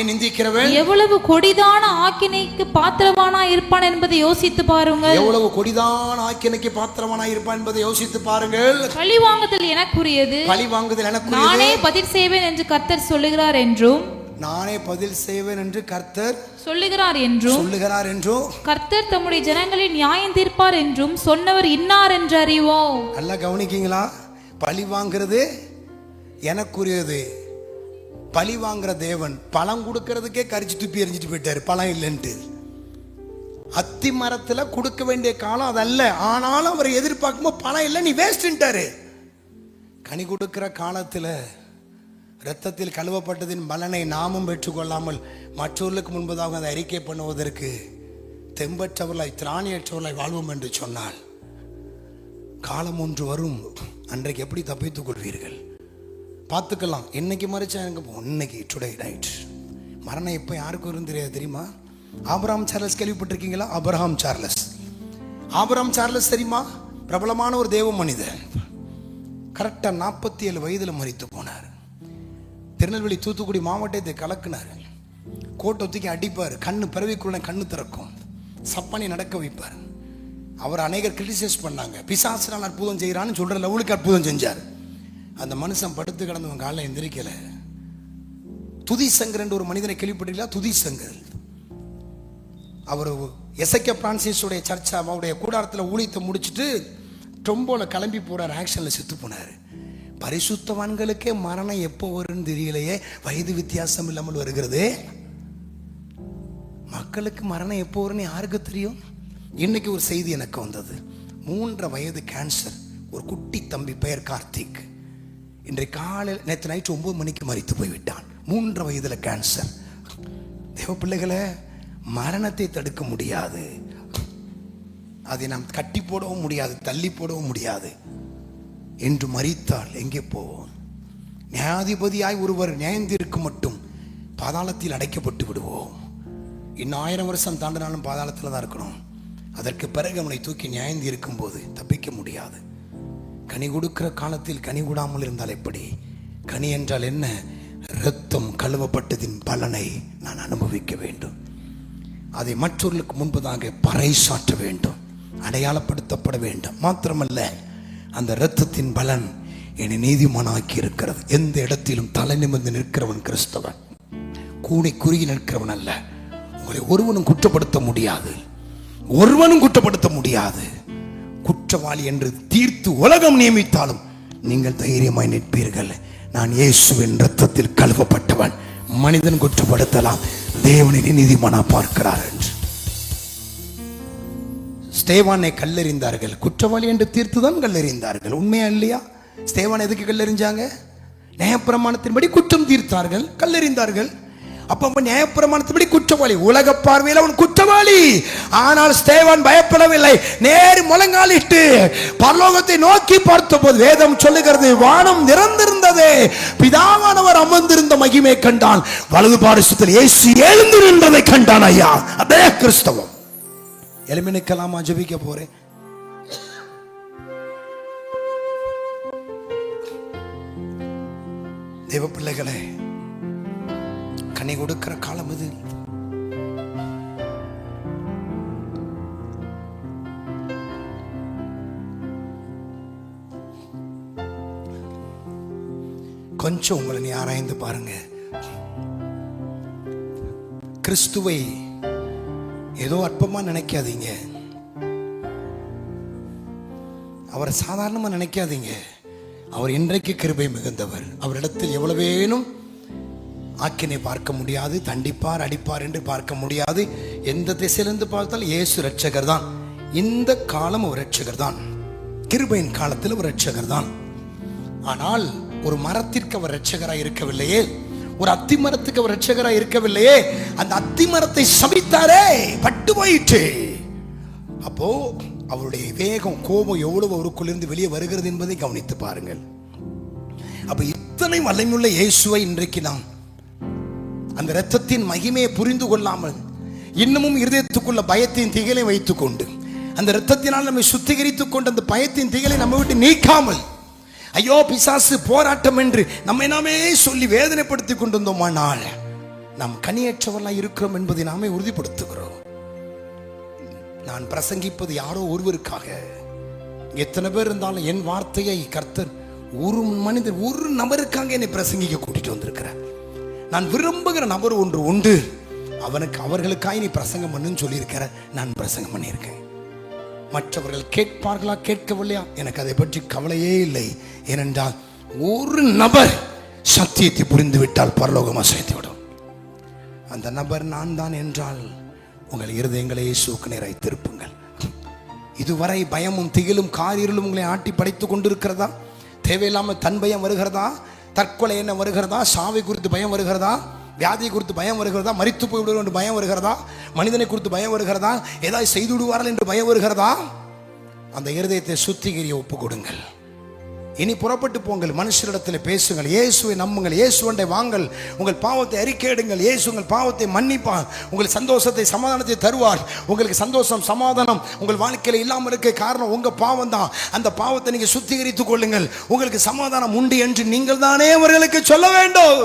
நிந்திக்கிறவன் எவ்வளவு கொடிதான ஆக்கினைக்கு பாத்திரவானாய் இருப்பான் என்பதை யோசித்து பாருங்கள். எவ்வளவு கொடிதான ஆக்கினைக்கு பாத்திரவானாய் இருப்பான் என்பதை யோசித்து பாருங்கள். பழிவாங்குதல் எனக்குரியது, நானே பதில் செய்வேன் என்று கர்த்தர் சொல்லுகிறார் என்றும், நானே பதில் செய்வேன் என்று கர்த்தர் சொல்லுகிறார் என்றும், கர்த்தர் தம்முடைய ஜனங்களை நியாயம் தீர்ப்பார் என்றும் சொன்னவர் இன்னார் என்று அறிவோம். நல்லா கவனிக்கீங்களா? பழி வாங்குறது எனக்குரியது. பழி வாங்குற தேவன் பழம் கொடுக்கறதுக்கே கரிச்சு துப்பி எரிஞ்சிட்டு போயிட்டாரு, பழம் இல்லைன்ட்டு. அத்தி மரத்துல கொடுக்க வேண்டிய காலம் அதல்ல, ஆனாலும் அவர் எதிர்பார்க்கும்போது பழம் இல்லை, நீ வேஸ்ட்ன்ட்டாரு. கனி கொடுக்கிற காலத்துல இரத்தத்தில் கழுவப்பட்டதின் பலனை நாமும் பெற்றுக்கொள்ளாமல் மற்றவர்களுக்கு முன்பதாக அதை அறிக்கை பண்ணுவதற்கு தெம்பற்றவர்களாய் திராணியற்றவர்களாய் வாழ்வோம் என்று சொன்னால் காலம் ஒன்று வரும், அன்றைக்கு எப்படி தப்பித்துக் கொள்வீர்கள்? பார்த்துக்கலாம். இன்னைக்கு மறைச்சா எனக்கு இன்னைக்கு டுடே ரைட். மரணம் எப்போ யாருக்கும் வரும் தெரியாது தெரியுமா? ஆபிரகாம் சார்லஸ் கேள்விப்பட்டிருக்கீங்களா? ஆபிரகாம் சார்லஸ் தெரியுமா? பிரபலமான ஒரு தேவ மனிதன். கரெக்டாக 47 வயதில் மரித்து போனார். திருநெல்வேலி தூத்துக்குடி மாவட்டத்தை கலக்குனார். கோட்டை தூக்கி அடிப்பார், கண்ணு பிறவிக்குள்ள கண்ணு திறக்கும், சப்பானி நடக்க வைப்பார். அவர் அநேகர் கிரிட்டிசைஸ் பண்ணாங்க, பிசாசுனால் அற்புதம் செய்கிறான்னு சொல்ற லெவலுக்கு அற்புதம் செஞ்சார். அந்த மனுஷன் படுத்து கிடந்தவன் காலைல எந்திரிக்கல. துதி சங்கர் ஒரு மனிதனை கேள்விப்பட்டீங்களா? துதி சங்கர் அவர் எசேக்கியா பிரான்சிஸுடைய சர்ச்சை அவருடைய கூடாரத்தில் ஊழியத்தை முடிச்சுட்டு ட்ரொம்போல கிளம்பி போறார், ஆக்ஷன்ல செத்து போனார். பரிசுத்தவான்களுக்கே மரணம் எப்போ வரும்னு தெரியலையே, வயது வித்தியாசம் இல்லாமல் வருகிறது. மக்களுக்கு மரணம் எப்போ வரும்னு யாருக்கு தெரியும்? இன்னைக்கு ஒரு செய்தி எனக்கு வந்தது. 3 வயது கேன்சர், ஒரு குட்டி தம்பி பெயர் கார்த்திக். இன்றைக்கு காலையில் நேற்று நைட்டு 9 மணிக்கு மரித்து போய்விட்டான். 3 வயதுல கேன்சர். தேவ பிள்ளைகளை, மரணத்தை தடுக்க முடியாது, அதை நாம் கட்டி போடவும் முடியாது, தள்ளி போடவும் முடியாது. என்று மரித்தால் எங்கே போவோம்? நியாயாதிபதியாய் ஒருவர் நியாயந்திருக்கு மட்டும் பாதாளத்தில் அடைக்கப்பட்டு விடுவோம். இன்னும் 1000 வருஷம் தாண்டினாலும் பாதாளத்தில் தான் இருக்கணும். அதற்கு பிறகு அவனை தூக்கி நியாயந்தி இருக்கும் போது தப்பிக்க முடியாது. கனி கொடுக்கிற காலத்தில் கனி கூடாமல் இருந்தால் எப்படி? கனி என்றால் என்ன? இரத்தம் கழுவப்பட்டதின் பலனை நான் அனுபவிக்க வேண்டும். அதை மற்றவர்களுக்கு முன்பதாக பறைசாற்ற வேண்டும், அடையாளப்படுத்தப்பட வேண்டும். மாத்திரமல்ல, அந்த இரத்தத்தின் பலன் என்னை நீதிமானாக்கி இருக்கிறது. எந்த இடத்திலும் தலை நிமிர்ந்து நிற்கிறவன் கிறிஸ்தவன், கூனி குறுகி நிற்கிறவன் அல்ல. உங்களை ஒருவனும் குற்றப்படுத்த முடியாது, ஒருவனும் குற்றப்படுத்த முடியாது. குற்றவாளி என்று தீர்த்து உலகம் நியமித்தாலும் நீங்கள் தைரியமாய் நிற்பீர்கள். நான் இயேசுவின் இரத்தத்தில் கழுவப்பட்டவன். மனிதன் குற்றப்படுத்தலாம், தேவனை நீதிமானா பார்க்கிறார் என்று. ஸ்தேவானை கல்லெறிந்தார்கள், குற்றவாளி என்று தீர்த்துதான் கல்லெறிந்தார்கள். உண்மையா இல்லையா? ஸ்தேவானை எதுக்கு கல்லெறிஞ்சாங்க? நியாயப்பிரமாணத்தின்படி குற்றம் தீர்த்தார்கள், கல்லெறிந்தார்கள். அப்ப நியாயப்பிரமாணத்தின்படி குற்றவாளி, உலக பார்வையில் அவன் குற்றவாளி. ஆனால் ஸ்தேவான் பயப்படவில்லை, நேர் முழங்காலிட்டு பரலோகத்தை நோக்கி பார்த்தபோது வேதம் சொல்லுகிறது, வானம் திறந்திருந்தது, பிதாவானவர் அமர்ந்திருந்த மகிமை கண்டான், வலது பாரிசத்தில் இயேசு எழுந்து நின்றதை கண்டான். ஐயா, அதே கிறிஸ்தவம். எலுமினிக்கலாமா? ஜெபிக்க போறேன். தேவ பிள்ளைகளே, கனி கொடுக்கிற காலம் இது. கொஞ்சம் உங்களை நீ ஆராய்ந்து பாருங்க. கிறிஸ்துவை ஏதோ அற்பமா நினைக்காதீங்க, அவரை சாதாரணமா நினைக்காதீங்க. அவர் இன்றைக்கு கிருபை மிகுந்தவர். அவரிடத்தில் எவ்வளவேனும் ஆக்கினை பார்க்க முடியாது, தண்டிப்பார் அடிப்பார் என்று பார்க்க முடியாது. எந்த திசையிலிருந்து பார்த்தால் இயேசு இரட்சகர் தான். இந்த காலம் ஒரு இரட்சகர் தான், கிருபையின் காலத்தில் ஒரு இரட்சகர் தான். ஆனால் ஒரு மரத்திற்கு அவர் இரட்சகராய் இருக்கவில்லையே, ஒரு அத்தி மரத்துக்கு அவர் இரட்சகராய் இருக்கவில்லையே. அந்த அத்தி மரத்தை சபித்தாரே, பட்டு போயிற்று. அப்போ அவருடைய வேகம், கோபம் எவ்வளவு அவருக்குள்ளிருந்து வெளியே வருகிறது என்பதை கவனித்து பாருங்கள். அப்ப இத்தனை வல்லமையுள்ள இயேசுவை இன்றைக்கு நாம் அந்த இரத்தத்தின் மகிமையை புரிந்து கொள்ளாமல் இன்னமும் இருதயத்துக்குள்ள பயத்தின் திகழை வைத்துக் கொண்டு, அந்த இரத்தத்தினால் நம்மை சுத்திகரித்துக் கொண்டு, அந்த பயத்தின் திகழை நம்ம விட்டு நீக்காமல், ஐயோ பிசாசு போராட்டம் என்று நம்மை நாமே சொல்லி வேதனைப்படுத்திக் கொண்டிருந்தோமானால் நாம் கனியற்றவர்களாய் இருக்கிறோம் என்பதை நாமே உறுதிப்படுத்துகிறோம். நான் பிரசங்கிப்பது யாரோ ஒருவருக்காக. எத்தனை பேர் இருந்தாலும் என் வார்த்தையை கர்த்தர் ஒரு மனிதர், ஒரு நபருக்காக என்னை பிரசங்கிக்க கூட்டிட்டு வந்திருக்கிறார். நான் விரும்புகிற நபர் ஒன்று உண்டு, அவர்களுக்காக நீ பிரசங்கம் பண்ணுன்னு சொல்லியிருக்கிற, நான் பிரசங்கம் பண்ணியிருக்கேன். மற்றவர்கள் கேட்பார்களா கேட்கவில்லையா எனக்கு அதை பற்றி கவலையே இல்லை. ஏனென்றால் ஒரு நபர் சத்தியத்தை புரிந்து விட்டால் பரலோகம் அசைத்து விடும். அந்த நபர் நான் தான் என்றால் உங்கள் இருதயங்களை இயேசுவுக்கு நேராய் திருப்புங்கள். இதுவரை பயமும் திகிலும் காரிருளும் உங்களை ஆட்டி படைத்துக் கொண்டிருக்கிறதா? தேவையில்லாம தன் பயம் வருகிறதா? தற்கொலை என்ன வருகிறதா? சாவை குறித்து பயம் வருகிறதா? வியாதியை குறித்து பயம் வருகிறதா? மரித்து போய்விடுவோம் என்று பயம் வருகிறதா? மனிதனை குறித்து பயம் வருகிறதா? ஏதாவது செய்து விடுவார்கள் என்று பயம் வருகிறதா? அந்த இருதயத்தை சுத்திகரியை ஒப்பு கொடுங்கள். இனி புறப்பட்டு போங்கள், மனுஷரிடத்தில் பேசுங்கள், இயேசுவை நம்புங்கள், இயேசுவண்டை வாங்கள், உங்கள் பாவத்தை அறிக்கையிடுங்கள். இயேசு உங்கள் பாவத்தை மன்னிப்பார், உங்கள் சந்தோஷத்தை சமாதானத்தை தருவார். உங்களுக்கு சந்தோஷம் சமாதானம் உங்கள் வாழ்க்கையில் இல்லாமல் இருக்க காரணம் உங்க பாவம் தான். அந்த பாவத்தை நீங்க சுத்திகரித்துக் கொள்ளுங்கள், உங்களுக்கு சமாதானம் உண்டு என்று நீங்கள் தானே அவர்களுக்கு சொல்ல வேண்டும்.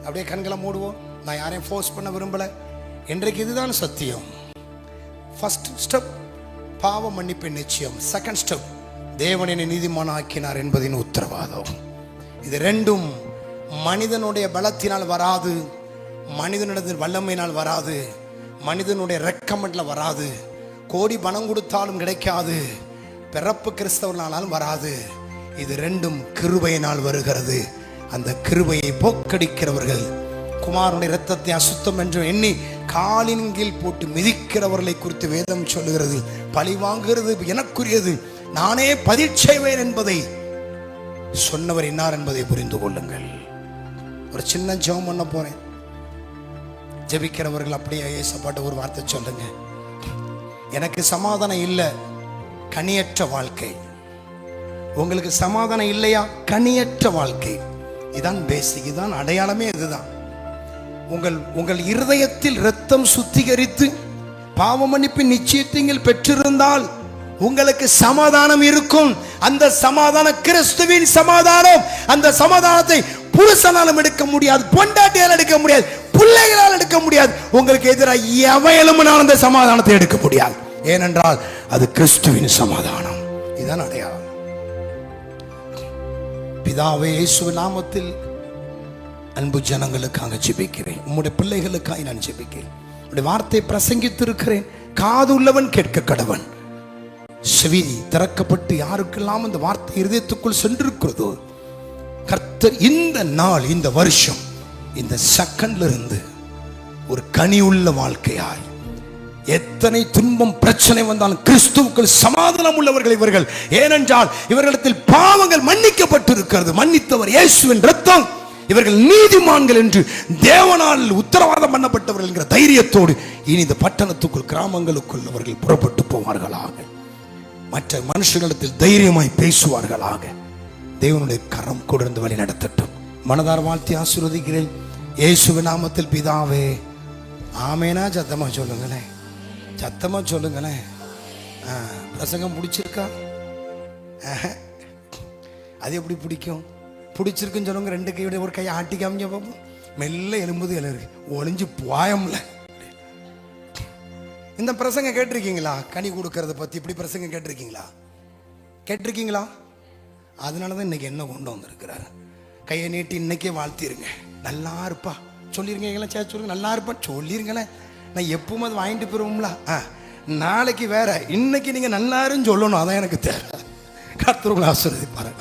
அப்படியே கண்களை மூடுவோம். நான் யாரையும் ஃபோர்ஸ் பண்ண விரும்பல. இன்றைக்கு இதுதான் சத்தியம். ஃபர்ஸ்ட் ஸ்டெப் பாவ மன்னிப்பின் நிச்சயம். செகண்ட் ஸ்டெப் தேவனை நீதிமான் ஆக்கினார் என்பதின் உத்தரவாதம். இது ரெண்டும் மனிதனுடைய பலத்தினால் வராது, மனிதனுடைய வல்லமையினால் வராது, மனிதனுடைய ரெக்கமெண்ட்ல வராது, கோடி பணம் கொடுத்தாலும் கிடைக்காது, பிறப்பு கிறிஸ்தவனாலும் வராது. இது ரெண்டும் கிருபையினால் வருகிறது. அந்த கிருபையை போக்கடிக்கிறவர்கள், குமாரனுடைய இரத்தத்தை அசுத்தம் என்று எண்ணி காலின் கீழ் போட்டு மிதிக்கிறவர்களை குறித்து வேதம் சொல்லுகிறது. பழி வாங்குகிறது எனக்குரியது, நானே பதில் செய்வேன் என்பதை சொன்னவர் இன்னார் என்பதை புரிந்து கொள்ளுங்கள். ஒரு சின்ன ஜெபம் பண்ண போறேன். ஜெபிக்கிறவர்கள் அப்படியே ஏசப்பாட்ட ஒரு வார்த்தை சொல்லுங்க. எனக்கு சமாதானம் இல்லை, கனியற்ற வாழ்க்கை. உங்களுக்கு சமாதானம் இல்லையா? கனியற்ற வாழ்க்கை. இதான் பேசிக், இதான் அடையாளமே. இதுதான் உங்கள் இருதயத்தில் இரத்தம் சுத்திகரித்து பாவ மன்னிப்பின் நிச்சயத்தை பெற்றிருந்தால் உங்களுக்கு சமாதானம் இருக்கும். அந்த சமாதானம் கிறிஸ்துவின் சமாதானம். அந்த சமாதானத்தை புருஷனாலும் எடுக்க முடியாது, பொண்டாட்டியால் எடுக்க முடியாது, பிள்ளைகளால் எடுக்க முடியாது. உங்களுக்கு எதிராக எவையலும் அந்த சமாதானத்தை எடுக்க முடியாது. ஏனென்றால் அது கிறிஸ்துவின் சமாதானம். இதுதான் அடையாளம். பிதாவே, இயேசுவின் நாமத்தில் அன்பு ஜனங்களுக்காக ஜெபிக்கிறேன். உம்முடைய பிள்ளைகளுக்காக நான் ஜெபிக்கிறேன். உம்முடைய வார்த்தை பிரசங்கித்திருக்கிறேன். காது உள்ளவன் கேட்க கடவன். செவி திறக்கப்பட்டு யாருக்கெல்லாம் இந்த வார்த்தை இருதயத்துக்குள் சென்றிருக்கிறதோ, கர்த்தர் இந்த நாள், இந்த வருஷம், இந்த செகண்ட்ல இருந்து ஒரு கனி உள்ள வாழ்க்கையாய், எத்தனை துன்பம் பிரச்சனை வந்தாலும் கிறிஸ்துவுக்குள் சமாதானம் உள்ளவர்கள் இவர்கள். ஏனென்றால் இவர்களிடத்தில் பாவங்கள் மன்னிக்கப்பட்டிருக்கிறது. மன்னித்தவர் இயேசுவின் இரத்தம். இவர்கள் நீதிமான்கள் என்று தேவனால் உத்தரவாதம் பண்ணப்பட்டவர்கள் என்கிற தைரியத்தோடு இனி இந்த பட்டணத்துக்குள், கிராமங்களுக்குள் அவர்கள் புறப்பட்டு போவார்களாக. மற்ற மனுஷர்களிடத்தில் தைரியமாய் பேசுவார்களாக. தேவனுடைய கரம் கொடுத்து வழி நடத்தட்டும். மனதார வாழ்த்தி ஆசீர்வதிக்கிறேன் இயேசுவின் நாமத்தில் பிதாவே, ஆமேனா. சத்தமா சொல்லுங்களேன், சத்தமா சொல்லுங்களேன். பிரசங்கம் பிடிச்சிருக்கா? அது எப்படி பிடிக்கும்? பிடிச்சிருக்குன்னு சொல்லுங்க. ரெண்டு கையோட ஒரு கையை ஆட்டி காமிங்க பாப்போம். மெல்ல எலும்புது எழுது ஒளிஞ்சு போயம்ல. இந்த பிரசங்கம் கேட்டிருக்கீங்களா? கனி கொடுக்கறத பத்தி இப்படி பிரசங்கம் கேட்டிருக்கீங்களா? கேட்டிருக்கீங்களா? அதனாலதான் இன்னைக்கு என்ன கொண்டு வந்திருக்கிறாரு. கையை நீட்டி இன்னைக்கே வாழ்த்திருங்க. நல்லா இருப்பா சொல்லிருங்க. சொல்லுங்க, நல்லா இருப்பா சொல்லிருங்களேன். நான் எப்பவும் அது வாங்கிட்டு போயிருவோம்ல. நாளைக்கு வேற, இன்னைக்கு நீங்க நல்லாருன்னு சொல்லணும். அதான் எனக்கு தேவை. கர்த்தர் உங்களை ஆசீர்வதிப்பார்.